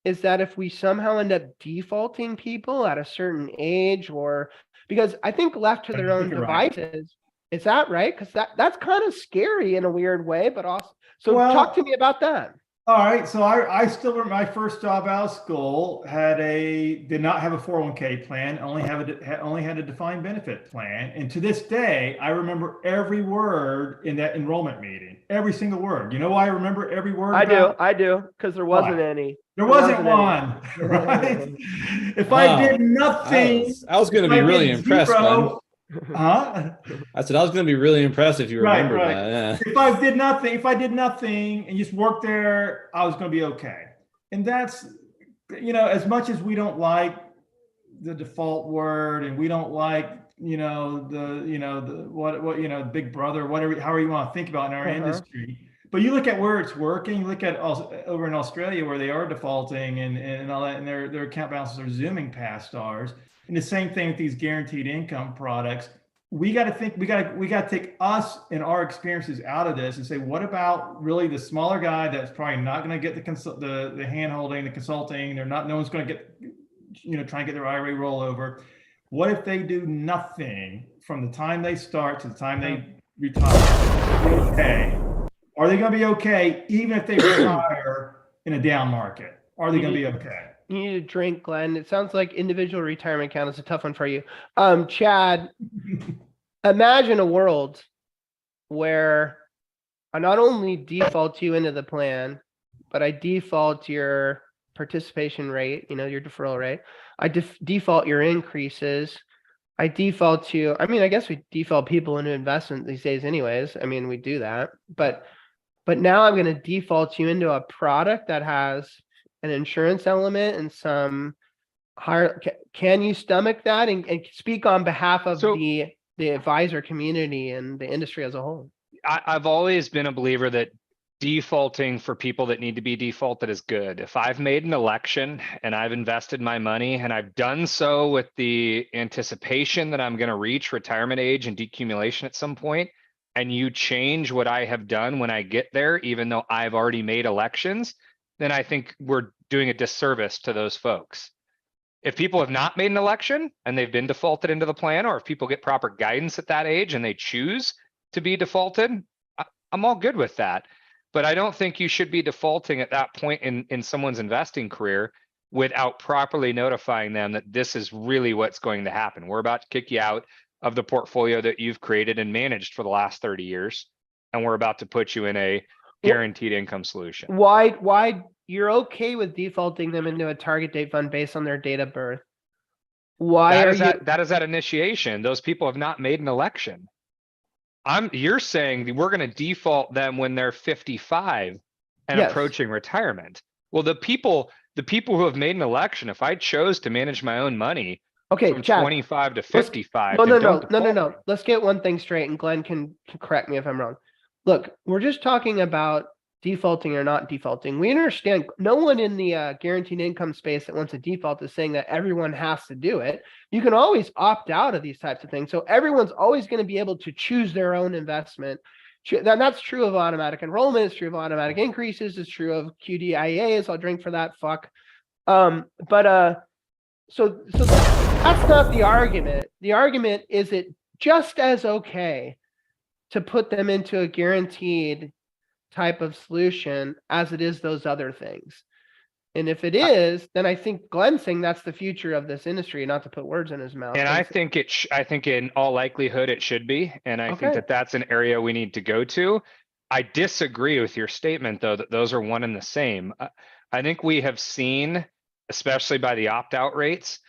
is that if we somehow end up defaulting people at a certain age, or because I think left to their own you're right. devices, is that right? Because that's kind of scary in a weird way, but also, so Well, talk to me about that. All right, so I still remember my first job out of school did not have a 401k plan, only had a defined benefit plan, and to this day I remember every word in that enrollment meeting, every single word. You know why I remember every word? I do, because there wasn't any. There wasn't one, right? If I did nothing, I was going to be really impressed, man. Huh? I said I was going to be really impressed if you remember right. that. Yeah. If I did nothing and just worked there, I was going to be okay. And that's, as much as we don't like the default word, and we don't like, the Big Brother, whatever, however you want to think about in our industry. But you look at where it's working. You look at over in Australia where they are defaulting and all that, and their account balances are zooming past ours. And the same thing with these guaranteed income products. We got to think, we got to take us and our experiences out of this and say, what about really the smaller guy that's probably not going to get the hand holding, the consulting? No one's going to get, trying to get their IRA rollover. What if they do nothing from the time they start to the time they retire? Okay. Are they going to be okay even if they retire in a down market? Are they going to be okay? You need a drink, Glenn. It sounds like individual retirement account is a tough one for you. Chad, imagine a world where I not only default you into the plan, but I default your participation rate, your deferral rate. I default your increases. I default to, I guess we default people into investment these days anyways. We do that. But now I'm going to default you into a product that has an insurance element and some higher. Can you stomach that and speak on behalf of the advisor community and the industry as a whole? I've always been a believer that defaulting for people that need to be defaulted is good. If I've made an election and I've invested my money and I've done so with the anticipation that I'm going to reach retirement age and decumulation at some point, and you change what I have done when I get there, even though I've already made elections, then I think we're doing a disservice to those folks. If people have not made an election and they've been defaulted into the plan, or if people get proper guidance at that age and they choose to be defaulted, I'm all good with that. But I don't think you should be defaulting at that point in someone's investing career without properly notifying them that this is really what's going to happen. We're about to kick you out of the portfolio that you've created and managed for the last 30 years, and we're about to put you in a guaranteed income solution. Why you're okay with defaulting them into a target date fund based on their date of birth? That is that initiation. Those people have not made an election. You're saying we're going to default them when they're 55 and approaching retirement. Well, the people who have made an election, if I chose to manage my own money, from Chad, 25 to 55. No. Let's get one thing straight, and Glenn can correct me if I'm wrong. Look, we're just talking about defaulting or not defaulting. We understand no one in the guaranteed income space that wants a default is saying that everyone has to do it. You can always opt out of these types of things. So everyone's always going to be able to choose their own investment. That's true of automatic enrollment. It's true of automatic increases. It's true of QDIAs. I'll drink for that. Fuck. So that's not the argument. The argument is it just as okay to put them into a guaranteed type of solution as it is those other things. And if it is, then I think Glenn's saying that's the future of this industry, not to put words in his mouth. And I think I think in all likelihood it should be. And I think that that's an area we need to go to. I disagree with your statement, though, that those are one and the same. I think we have seen, especially by the opt-out rates,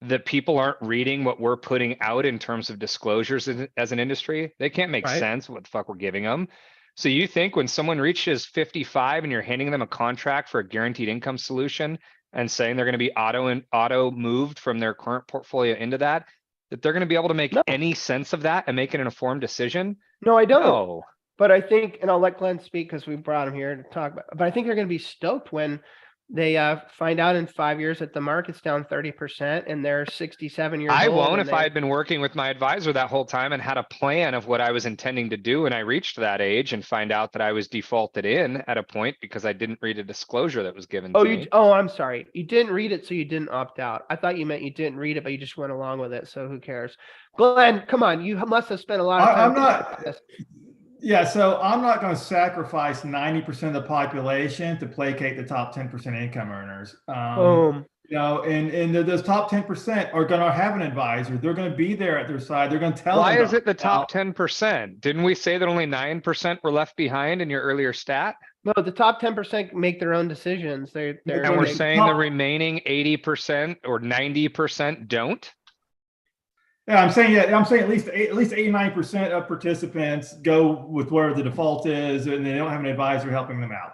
that people aren't reading what we're putting out in terms of disclosures as an industry. They can't make sense what the fuck we're giving them. So you think when someone reaches 55 and you're handing them a contract for a guaranteed income solution and saying they're going to be auto moved from their current portfolio into that they're going to be able to make any sense of that and make an informed decision? No, I don't. No. But I think, and I'll let Glenn speak because we brought him here to talk about, but I think they're going to be stoked when they find out in 5 years that the market's down 30% and they're 67 years I old. won't and if they- I had been working with my advisor that whole time and had a plan of what I was intending to do when I reached that age and find out that I was defaulted in at a point because I didn't read a disclosure that was given to me. Oh, I'm sorry. You didn't read it, so you didn't opt out. I thought you meant you didn't read it, but you just went along with it. So who cares? Glenn, come on. You must have spent a lot of time. I'm not. Yeah, so I'm not going to sacrifice 90% of the population to placate the top 10% income earners. You know, and those top 10% are going to have an advisor. They're going to be there at their side. They're going to tell them. Why is it the top 10%? Didn't we say that only 9% were left behind in your earlier stat? No, the top 10% make their own decisions. And we're saying the remaining 80% or 90% don't? Yeah, I'm saying at least 89% of participants go with where the default is, and they don't have an advisor helping them out.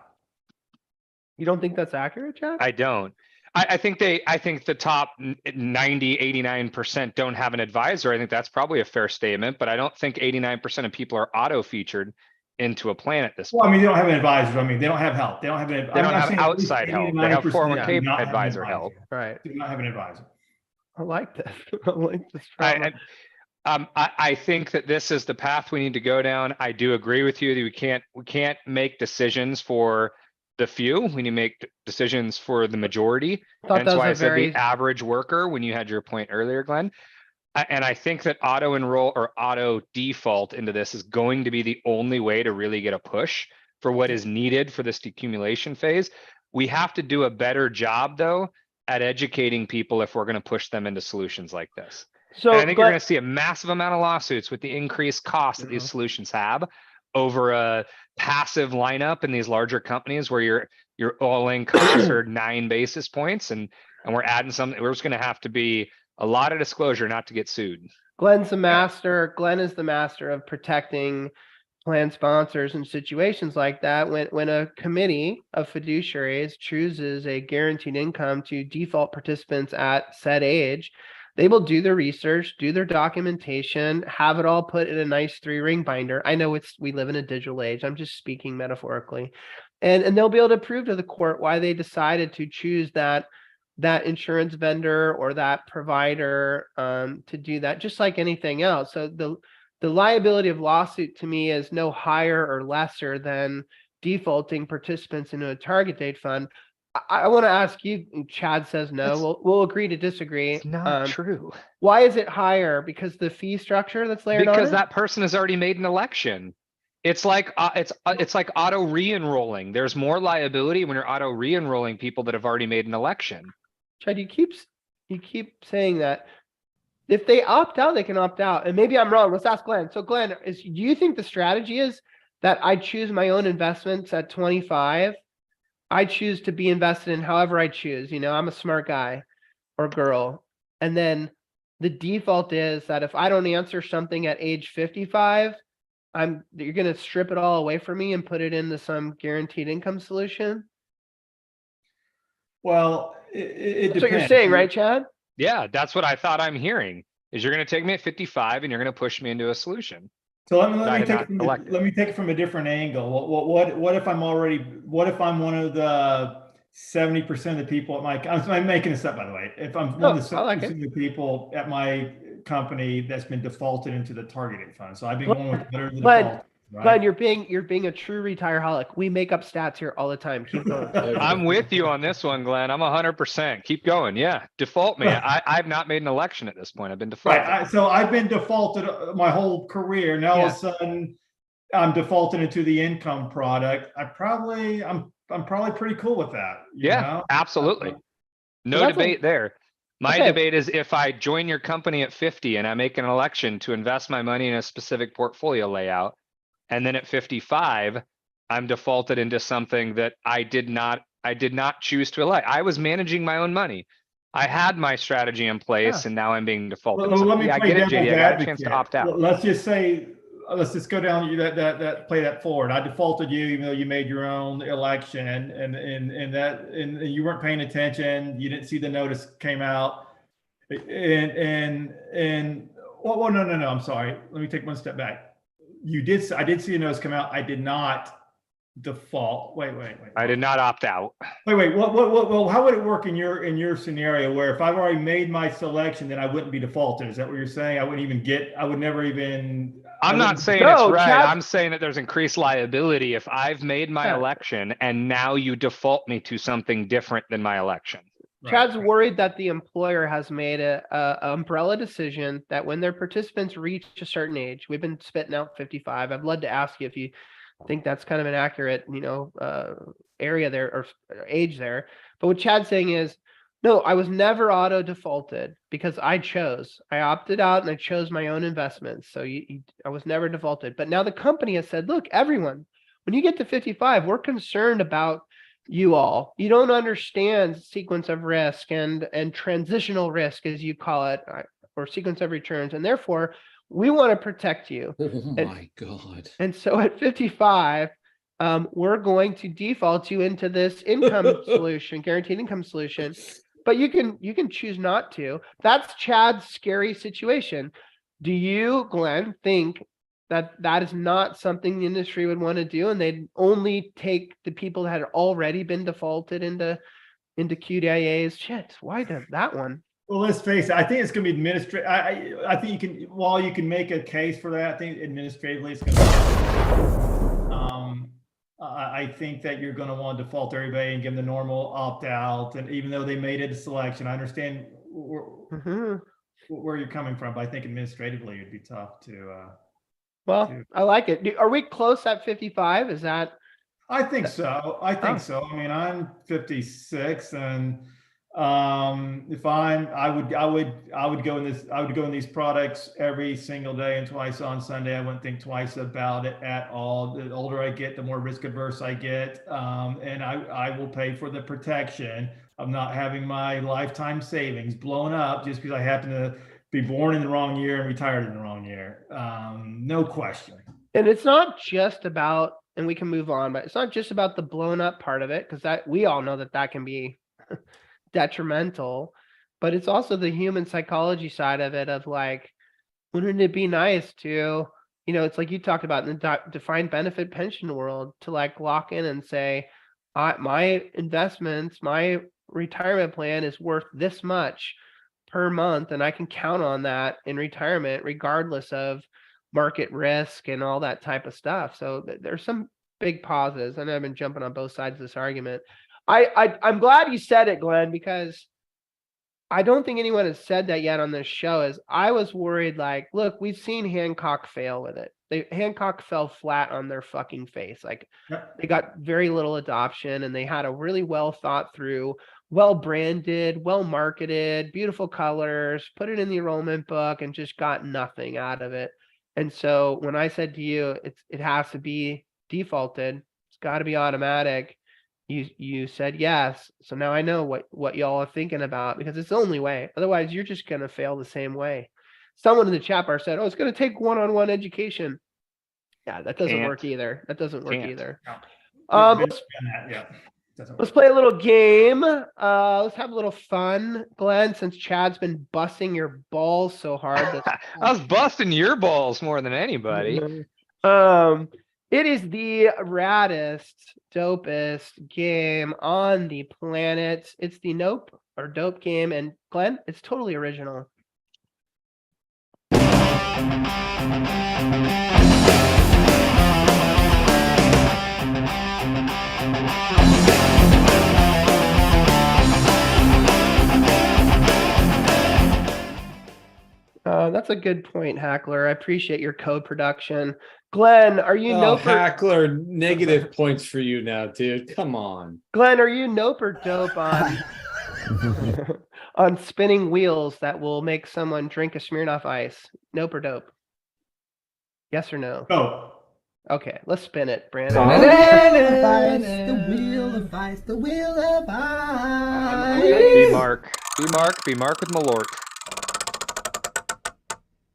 You don't think that's accurate, Chad? I don't. I think the top 90, 89% don't have an advisor. I think that's probably a fair statement, but I don't think 89% of people are auto featured into a plan at this point. Well, I mean, they don't have an advisor. I mean, they don't have help. They don't have an. They don't have outside help. They have 401k advisor help. Right. Do not have an advisor. I like this. I like this. I think that this is the path we need to go down. I do agree with you that we can't make decisions for the few. We need to make decisions for the majority. That's why I said the average worker when you had your point earlier, Glenn. And I think that auto enroll or auto default into this is going to be the only way to really get a push for what is needed for this decumulation phase. We have to do a better job though at educating people if we're going to push them into solutions like this. So and I think you're going to see a massive amount of lawsuits with the increased cost that these solutions have over a passive lineup in these larger companies where your all-in costs are 9 basis points and we're adding something. We're just going to have to be a lot of disclosure not to get sued. Glenn's the master. Glenn is the master of protecting plan sponsors in situations like that. When a committee of fiduciaries chooses a guaranteed income to default participants at said age, they will do their research, do their documentation, have it all put in a nice 3-ring binder. I know we live in a digital age. I'm just speaking metaphorically. And they'll be able to prove to the court why they decided to choose that insurance vendor or that provider to do that, just like anything else. So the liability of lawsuit to me is no higher or lesser than defaulting participants into a target date fund. I want to ask you, Chad says no. We'll agree to disagree. It's not true. Why is it higher? Because the fee structure that's layered on it? Because that person has already made an election. It's like it's like auto re-enrolling. There's more liability when you're auto re-enrolling people that have already made an election. Chad, you keep saying that. If they opt out, they can opt out. And maybe I'm wrong. Let's ask Glenn. So Glenn, do you think the strategy is that I choose my own investments at 25? I choose to be invested in however I choose. You know, I'm a smart guy or girl. And then the default is that if I don't answer something at age 55, you're going to strip it all away from me and put it into some guaranteed income solution. Well, it that's what you're saying, right, Chad? Yeah, that's what I thought I'm hearing is you're going to take me at 55 and you're going to push me into a solution. So let me take it from a different angle. What if I'm one of the 70% of the people at I'm making this up, by the way. If I'm one of the 70% of the people at my company that's been defaulted into the targeted fund. So I've been going with better than default. Right? Glenn, you're being a true retireaholic. We make up stats here all the time. Keep going. I'm with you on this one, Glenn. I'm 100%. Keep going. Yeah, default me. I've not made an election at this point. I've been defaulted. Right. So I've been defaulted my whole career. Now all of a sudden, I'm defaulted into the income product. I'm probably pretty cool with that. You know? Absolutely. No debate there. My debate is if I join your company at 50 and I make an election to invest my money in a specific portfolio layout. And then at 55, I'm defaulted into something that I did not choose to elect. I was managing my own money. I had my strategy in place and now I'm being defaulted. Well, let me I get it, JD. I got a chance to opt out. Let's just go down play that forward. I defaulted you, even though you made your own election and you weren't paying attention. You didn't see the notice came out. No, I'm sorry. Let me take one step back. I did see a notice come out. I did not default? Wait. I did not opt out. Wait. Well, how would it work in your scenario where if I've already made my selection, then I wouldn't be defaulted? Is that what you're saying? I would never even. I'm not saying No, it's right. Chad- I'm saying that there's increased liability if I've made my Yeah. election and now you default me to something different than my election. Chad's worried that the employer has made a umbrella decision that when their participants reach a certain age, we've been spitting out 55. I'd love to ask you if you think that's kind of an accurate, area there or age there. But what Chad's saying is, no, I was never auto defaulted because I opted out and I chose my own investments. So I was never defaulted. But now the company has said, look, everyone, when you get to 55, we're concerned about you all. You don't understand sequence of risk and transitional risk, as you call it, or sequence of returns. And therefore, we want to protect you. Oh my God. And so at 55, we're going to default you into this income solution, guaranteed income solution. But you can choose not to. That's Chad's scary situation. Do you, Glenn, think that is not something the industry would want to do, and they'd only take the people that had already been defaulted into QDIAs? Shit, why does that one? Well, let's face it. I think it's going to be administrative. I think you can, while you can make a case for that, I think administratively it's going to. I think that you're going to want to default everybody and give them the normal opt out. And even though they made it a selection, I understand where you're coming from, but I think administratively it'd be tough to. Well, I like it. Are we close at 55? Is that? I think so. I mean, I'm 56, and if I would go in these products every single day and twice on Sunday. I wouldn't think twice about it at all. The older I get, the more risk adverse I get, and I will pay for the protection of not having my lifetime savings blown up just because I happen to be born in the wrong year and retired in the wrong year. No question. And it's not just about, and we can move on, but it's not just about the blown up part of it, because that we all know that can be detrimental, but it's also the human psychology side of it, of like, wouldn't it be nice to, it's like you talked about in the defined benefit pension world, to like lock in and say, my investments, my retirement plan is worth this much per month, and I can count on that in retirement regardless of market risk and all that type of stuff. So there's some big pauses, and I've been jumping on both sides of this argument. I'm glad you said it, Glenn, because I don't think anyone has said that yet on this show. Is I was worried, like, look, we've seen Hancock fail with it. Hancock fell flat on their fucking face. Like, they got very little adoption, and they had a really well thought through, well branded, well marketed, beautiful colors, put it in the enrollment book, and just got nothing out of it. And so when I said to you, it has to be defaulted, it's got to be automatic, you said yes. So now I know what y'all are thinking about, because it's the only way. Otherwise, you're just going to fail the same way. Someone in the chat bar said, oh, it's going to take one-on-one education. Yeah, that doesn't work either. That doesn't work either. Let's play a little game. Let's have a little fun, Glenn, since Chad's been busting your balls so hard. I was busting your balls more than anybody. It is the raddest, dopest game on the planet. It's the Nope or Dope game, and Glenn, it's totally original. That's a good point, Hackler. I appreciate your co-production. Glenn, are you Nope? Hackler, negative points for you now, dude. Come on. Glenn, are you Nope or Dope on on spinning wheels that will make someone drink a Smirnoff Ice? Nope or Dope? Yes or no? No. Okay, let's spin it, Brandon. The wheel of ice, the wheel of ice. Be Mark with Malort.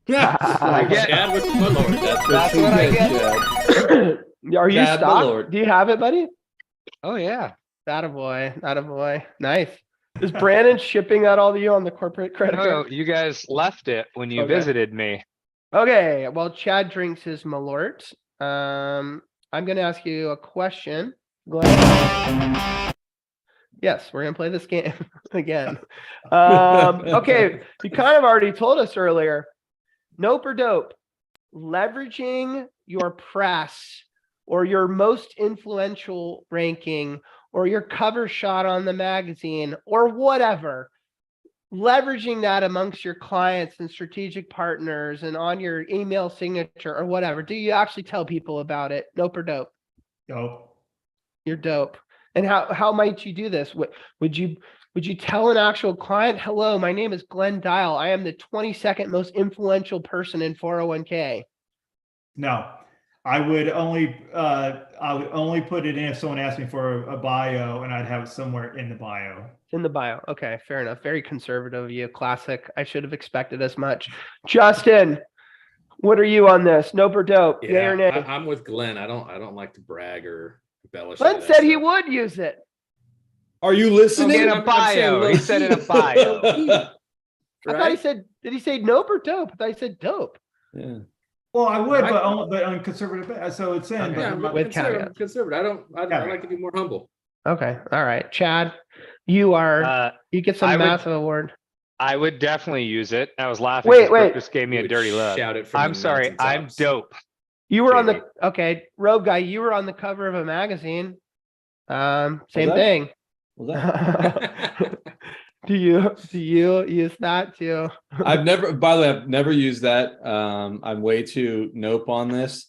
Yeah, I get Chad with Malort. That's what I get. Are you Chad stocked? Malort. Do you have it, buddy? Oh yeah. Attaboy. Nice. Is Brandon shipping that all to you on the corporate credit card? No, you guys left it when you visited me. Okay, well, Chad drinks his Malort. I'm going to ask you a question. Glenn. Yes, we're going to play this game again. Okay, you kind of already told us earlier. Nope or dope. Leveraging your press or your most influential ranking or your cover shot on the magazine or whatever. Leveraging that amongst your clients and strategic partners and on your email signature or whatever. Do you actually tell people about it? Nope or dope? Dope. You're dope. And how might you do this? Would you tell an actual client, hello, my name is Glenn Dial. I am the 22nd most influential person in 401k. No, I would only put it in if someone asked me for a bio, and I'd have it somewhere in the bio. In the bio. Okay, fair enough. Very conservative of you. Classic. I should have expected as much. Justin, what are you on this? Nope or dope? Yay or nay? I'm with Glenn. I don't like to brag or embellish. Glenn said he would use it. Are you listening? In a bio. He said in a bio. I thought he said, did he say nope or dope? I thought he said dope. Yeah. Well, I would, but on conservative. So it's in. Okay. Yeah, but with conservative. I like to be more humble. Okay. All right. Chad, you are, you get some massive award. I would definitely use it. I was laughing. Wait. Just gave me a dirty look. Shout it from I'm the sorry. I'm mountaintops. dope. You were on Jamie. the, okay, Rogue Guy, you were on the cover of a magazine. Same that? thing. Was that- Do you use that too? I've never, by the way, I've never used that. I'm way too nope on this.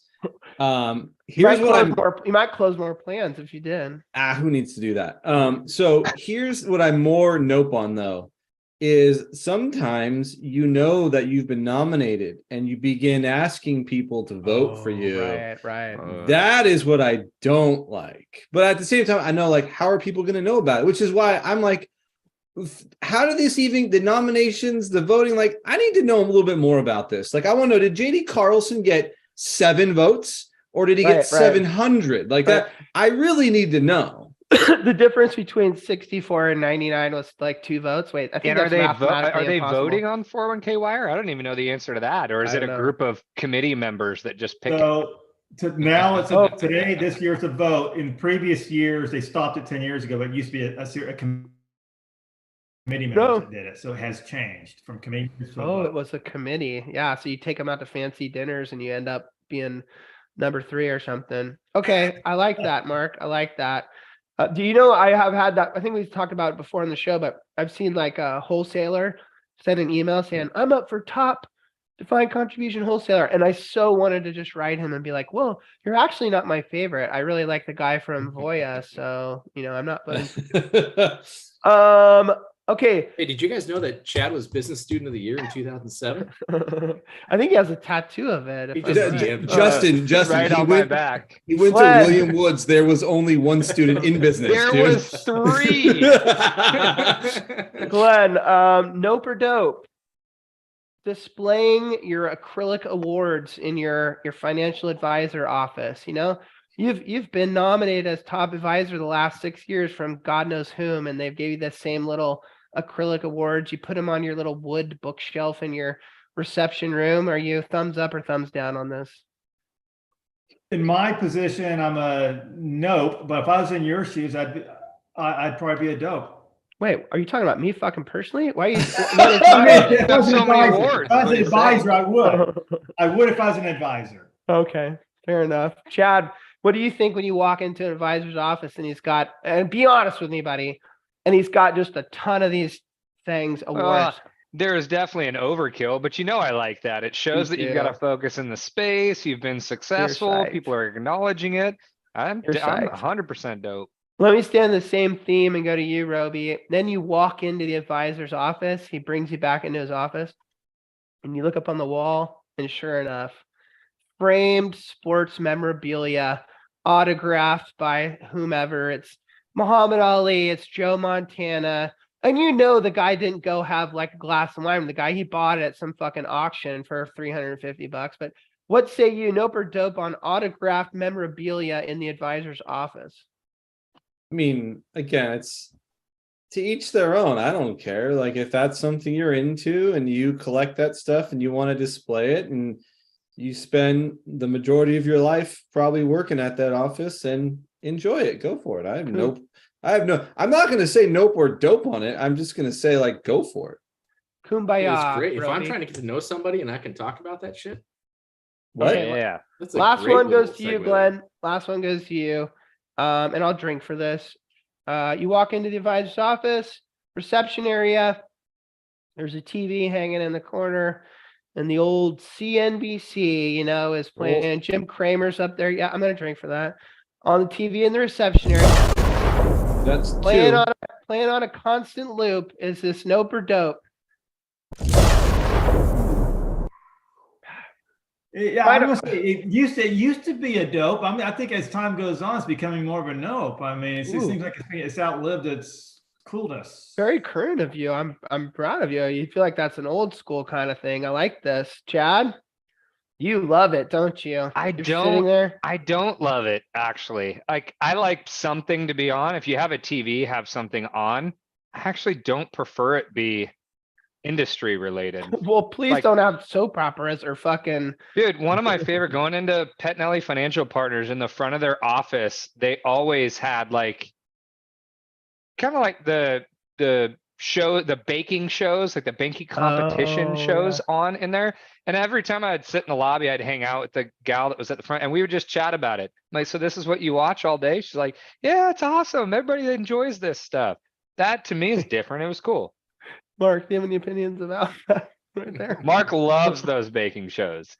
Here's what you might close more plans if you did. who needs to do that? So here's what I'm more nope on though, is sometimes you know that you've been nominated and you begin asking people to vote for you. Right. That is what I don't like. But at the same time, I know, like, how are people going to know about it? Which is why I'm like, how did this even, the nominations, the voting, like, I need to know a little bit more about this. Like, I want to know, did JD Carlson get 7 votes or did he get 700? Like that, I really need to know. The difference between 64 and 99 was like 2 votes. Wait, I think And that's are they voting on 401k Wire? I don't even know the answer to that. Or is it a group of committee members that just pick? So now it's today, this year's a vote. In previous years, they stopped it 10 years ago, but it used to be a committee members that did it. So it has changed from committee. It was a committee. Yeah. So you take them out to fancy dinners and you end up being number 3 or something. Okay. I like that, Mark. I like that. Do you know, I have had that, I think we've talked about it before in the show, but I've seen like a wholesaler send an email saying, I'm up for top defined contribution wholesaler. And I so wanted to just write him and be like, well, you're actually not my favorite. I really like the guy from Voya. So, I'm not voting. Okay. Hey, did you guys know that Chad was Business Student of the Year in 2007? I think he has a tattoo of it. Justin, right on my back. He went to William Woods. There was only 1 student in business. There was 3. Glenn, nope or dope? Displaying your acrylic awards in your financial advisor office. You've been nominated as top advisor the last 6 years from God knows whom, and they've gave you the same little acrylic awards. You put them on your little wood bookshelf in your reception room. Are you thumbs up or thumbs down on this? In my position, I'm a nope. But if I was in your shoes, I'd probably be a dope. Wait, are you talking about me fucking personally? Why are you? If I was an advisor, I would. I would if I was an advisor. Okay, fair enough. Chad, what do you think when you walk into an advisor's office and he's got, and be honest with me, buddy, and he's got just a ton of these things, awards? There is definitely an overkill, but I like that. It shows that you've got to focus in the space. You've been successful. People are acknowledging it. I'm 100% dope. Let me stay on the same theme and go to you, Roby. Then you walk into the advisor's office. He brings you back into his office and you look up on the wall, and sure enough, framed sports memorabilia, autographed by whomever. It's Muhammad Ali, it's Joe Montana. And the guy didn't go have like a glass of wine. The guy, he bought it at some fucking auction for $350. But what say you, nope or dope on autographed memorabilia in the advisor's office? I mean, again, it's to each their own. I don't care. Like, if that's something you're into and you collect that stuff and you want to display it, and you spend the majority of your life probably working at that office and enjoy it. Go for it. I'm not going to say nope or dope on it. I'm just going to say like, go for it. Kumbaya. It's great. If I'm Roby. trying to get to know somebody and I can talk about that shit. What? Okay, Yeah. That's a Last great one goes little to you, segue. Glenn. Last one goes to you. And I'll drink for this. You walk into the advisor's office, reception area. There's a TV hanging in the corner, and the old CNBC, is playing. Jim Cramer's up there. Yeah, I'm gonna drink for that. On the TV in the reception area. That's Playing two. on a constant loop is this nope or dope. Yeah, I'm gonna say it used to be a dope. I mean, I think as time goes on, it's becoming more of a nope. I mean, it seems like it's outlived its coolness. Very current of you. I'm proud of you. You feel like that's an old school kind of thing. I like this. Chad, you love it, don't you? You're sitting there. I don't love it, actually. Like, I like something to be on. If you have a TV, have something on. I actually don't prefer it be industry related. Well, please don't have soap operas or fucking. Dude, one of my favorite, going into Petnelli Financial Partners, in the front of their office, they always had like kind of like the baking shows, like the banking competition shows on in there. And every time I'd sit in the lobby, I'd hang out with the gal that was at the front and we would just chat about it. I'm like, so this is what you watch all day? She's like, yeah, it's awesome. Everybody enjoys this stuff. That to me is different. It was cool. Mark, do you have any opinions about that right there? Mark loves those baking shows.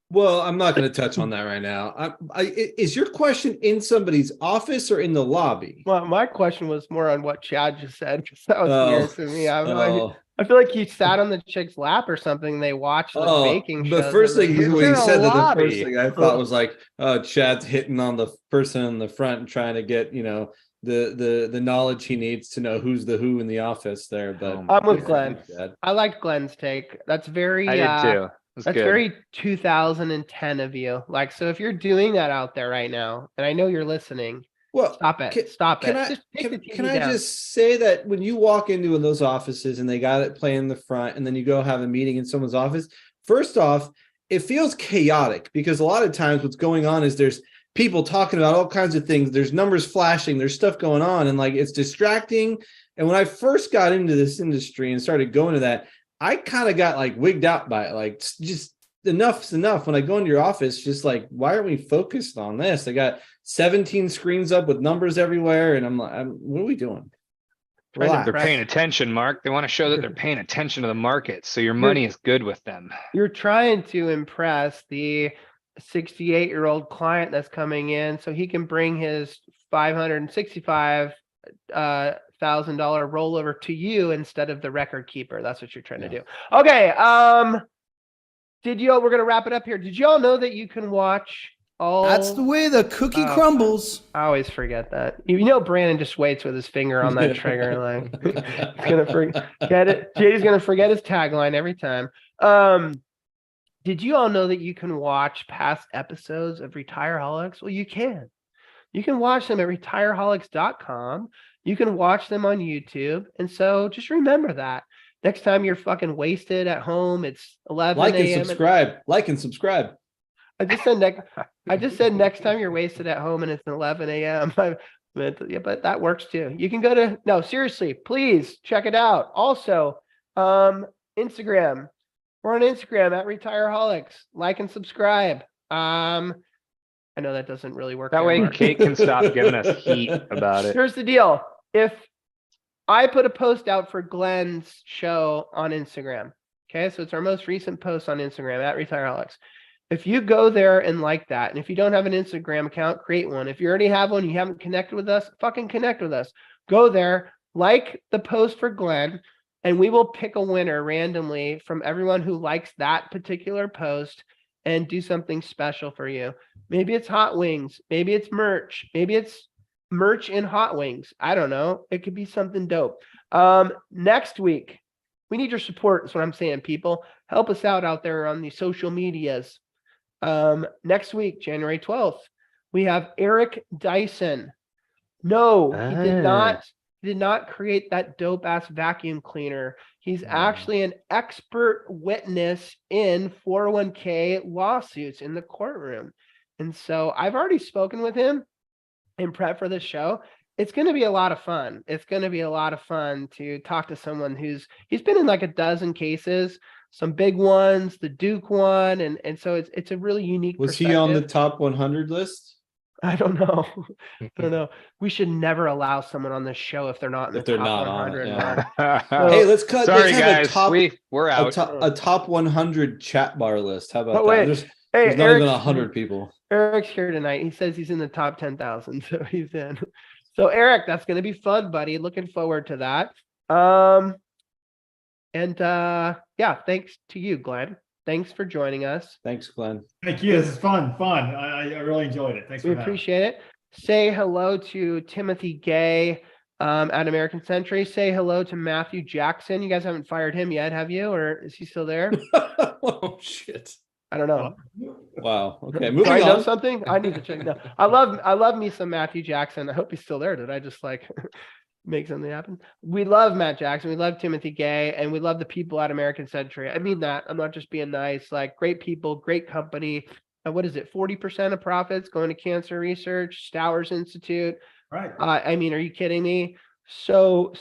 Well, I'm not going to touch on that right now. Is your question in somebody's office or in the lobby? Well, my question was more on what Chad just said, because that was weird to me. I feel like he sat on the chick's lap or something. They watched the baking shows. The first thing He's when in he a said that, the lobby. first thing I thought was like, Chad's hitting on the person in the front and trying to get, the knowledge he needs to know who's the who in the office there. But I'm with Glenn. I liked Glenn's take. That's very I did too. That's good. very 2010 of you. Like, so if you're doing that out there right now, and I know you're listening, well, stop it. Stop it. Just take the TV can I down. just say that when you walk into those offices and they got it playing in the front, and then you go have a meeting in someone's office, first off, it feels chaotic because a lot of times what's going on is there's people talking about all kinds of things. There's numbers flashing, there's stuff going on, and like it's distracting. And when I first got into this industry and started going to that, I kind of got like wigged out by it. Like, just enough's enough. When I go into your office, just like, why aren't we focused on this? They got 17 screens up with numbers everywhere, and I'm like, what are we doing? They're paying attention, Mark. They want to show that they're paying attention to the market, so your money is good with them. You're trying to impress the 68-year-old client that's coming in so he can bring his $565,000 rollover to you instead of the record keeper. That's what you're trying to do. Okay. We're gonna wrap it up here. Did y'all know that you can watch all? That's the way the cookie crumbles. I always forget that. Brandon just waits with his finger on that trigger, like he's gonna forget it. JD's gonna forget his tagline every time. Did you all know that you can watch past episodes of Retireholics? Well, you can. You can watch them at retireholics.com. You can watch them on YouTube. And so just remember that. Next time you're fucking wasted at home, it's 11 Like and a.m. subscribe. Like and subscribe. I just said next time you're wasted at home and it's 11 a.m. But that works too. You can go to, no, seriously, please check it out. Also, Instagram. We're on Instagram at Retireholics. Like and subscribe. I know that doesn't really work. That way anymore. Kate can stop giving us heat about it. Here's the deal. If I put a post out for Glenn's show on Instagram, okay, so it's our most recent post on Instagram at Retireholics. If you go there and like that, and if you don't have an Instagram account, create one. If you already have one, you haven't connected with us, fucking connect with us. Go there, like the post for Glenn, and we will pick a winner randomly from everyone who likes that particular post and do something special for you. Maybe it's hot wings. Maybe it's merch. Maybe it's merch in hot wings. I don't know. It could be something dope. Next week, we need your support. That's what I'm saying, people. Help us out there on the social medias. Next week, January 12th, we have Eric Dyson. No, he did not create that dope ass vacuum cleaner. He's actually an expert witness in 401k lawsuits in the courtroom. And so I've already spoken with him in prep for this show. It's going to be a lot of fun. It's going to be a lot of fun to talk to someone he's been in like a dozen cases, some big ones, the Duke one. And so it's a really unique Was he on the perspective. top 100 list? I don't know. I don't know. We should never allow someone on this show if they're not in the top 100. Hey, let's cut. Sorry, let's have guys. We're out. A top 100 chat bar list. How about Oh, wait. that? Hey, There's not even 100 people. Eric's here tonight. He says he's in the top 10,000, so he's in. So Eric, that's going to be fun, buddy. Looking forward to that. Yeah, thanks to you, Glenn. Thanks for joining us. Thanks, Glenn. Thank you. This is fun. I really enjoyed it. Thanks for We having me. appreciate it. Say hello to Timothy Gay at American Century. Say hello to Matthew Jackson. You guys haven't fired him yet, have you? Or is he still there? Oh shit. I don't know. Wow. Okay, Do moving I know on. something? I need to check. No, I love me some Matthew Jackson. I hope he's still there. Did I just like make something happen? We love Matt Jackson. We love Timothy Gay, and we love the people at American Century. I mean that. I'm not just being nice. Like great people, great company. What is it? 40% of profits going to cancer research, Stowers Institute. Right. I mean, are you kidding me? So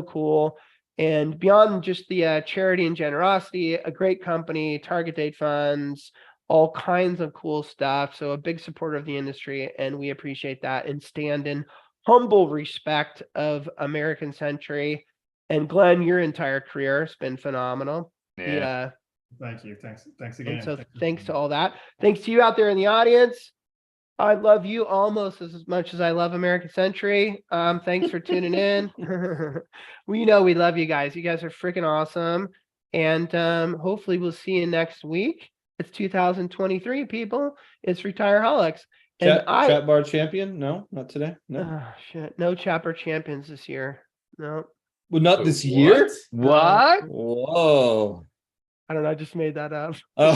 cool. And beyond just the charity and generosity, a great company, target date funds, all kinds of cool stuff. So a big supporter of the industry, and we appreciate that and stand in humble respect of American Century. And Glenn, your entire career has been phenomenal. Yeah. Thank you. Thanks again. And so thanks to all that. Thanks to you out there in the audience. I love you almost as much as I love American Century. Thanks for tuning in. We know we love you guys. You guys are freaking awesome. And hopefully we'll see you next week. It's 2023, people. It's Retireaholics. And Chat bar champion? No, not today. No. Oh, shit. No Chapter champions this year. No. Well, not this year. What? Whoa. I don't know. I just made that up. Oh.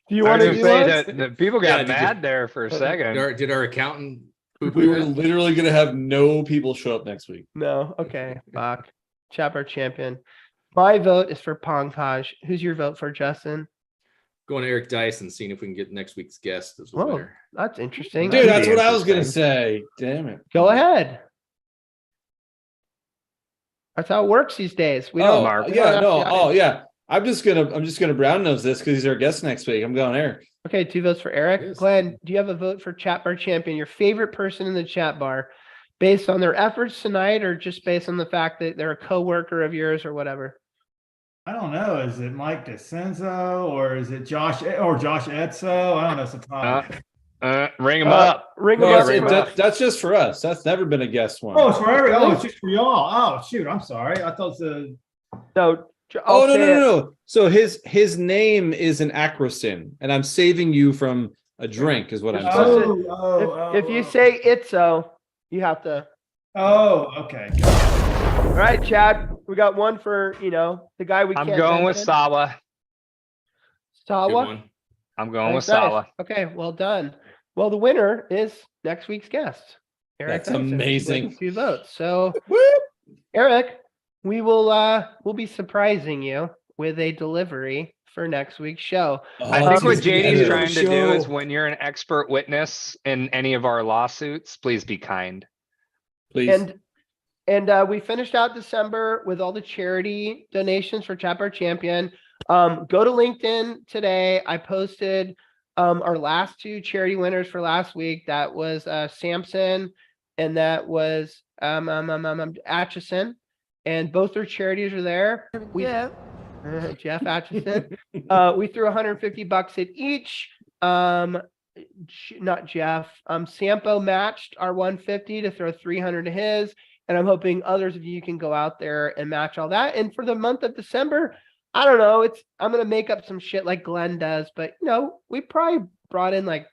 Do you want to do say it? that people got mad there for a second. Did our accountant? We were literally going to have no people show up next week. No. Okay. Fuck. Chapter champion. My vote is for Pongpaj. Who's your vote for, Justin? Going to Eric Dyson, seeing if we can get next week's guest as a Whoa, winner. that's interesting. Dude, that's what I was going to say. Damn it. Go ahead. That's how it works these days. We don't. Yeah. I'm just gonna brown nose this because he's our guest next week. I'm going Eric. Okay, 2 votes for Eric. Yes. Glenn, do you have a vote for Chat Bar Champion? Your favorite person in the chat bar, based on their efforts tonight, or just based on the fact that they're a coworker of yours or whatever? I don't know. Is it Mike DeCenzo or is it Josh Etzo? I don't know. It's a tie. Ring them up. Ring them up. That's just for us. That's never been a guest one. Oh, it's for every. Oh, it's just for y'all. Oh, shoot. I'm sorry. I thought the. No. No. So his name is an acronym, and I'm saving you from a drink, is what I'm saying. If you say Itzo, you have to. Oh, okay. All right, Chad. We got one for the guy we can't. I'm going with mention. Sawa. Sawa. I'm going with That's nice. Sawa. Okay, well done. Well, the winner is next week's guest. Eric That's Dyson, amazing. with 2 votes. So, Eric, we will we'll be surprising you with a delivery for next week's show. I think what JD's trying to do is, when you're an expert witness in any of our lawsuits, please be kind. Please. And we finished out December with all the charity donations for Chat Bar Champion. Go to LinkedIn today. I posted our last 2 charity winners for last week. That was Samson, and that was Atchison, and both their charities are there. Jeff Atchison. We threw $150 at each. Not Jeff. Sampo matched our 150 to throw 300 to his, and I'm hoping others of you can go out there and match all that. And for the month of December, I don't know. I'm gonna make up some shit like Glenn does, but we probably brought in like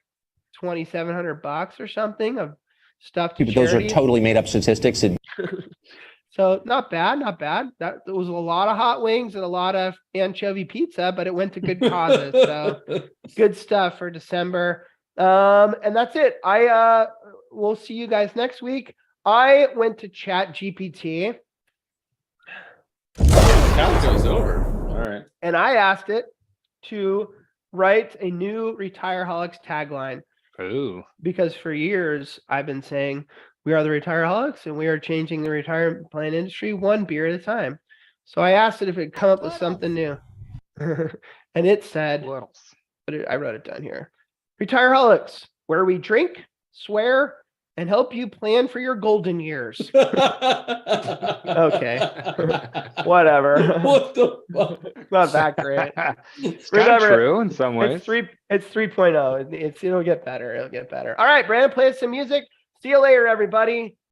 $2,700 or something of stuff to Those are totally made up statistics. So not bad. That was a lot of hot wings and a lot of anchovy pizza, but it went to good causes. So good stuff for December. And that's it. We'll see you guys next week. I went to Chat GPT. That goes over. All right. And I asked it to write a new Retireaholics tagline. Ooh. Because for years I've been saying we are the Retireaholics and we are changing the retirement plan industry one beer at a time. So I asked it if it could come up with something new. And it said, What else? but I wrote it down here. Retireaholics, where we drink, swear, and help you plan for your golden years. Okay. Whatever. What the fuck? Not that great. It's kind of Remember, true in some ways. It's 3.0. It'll get better. It'll get better. All right, Brandon, play us some music. See you later, everybody.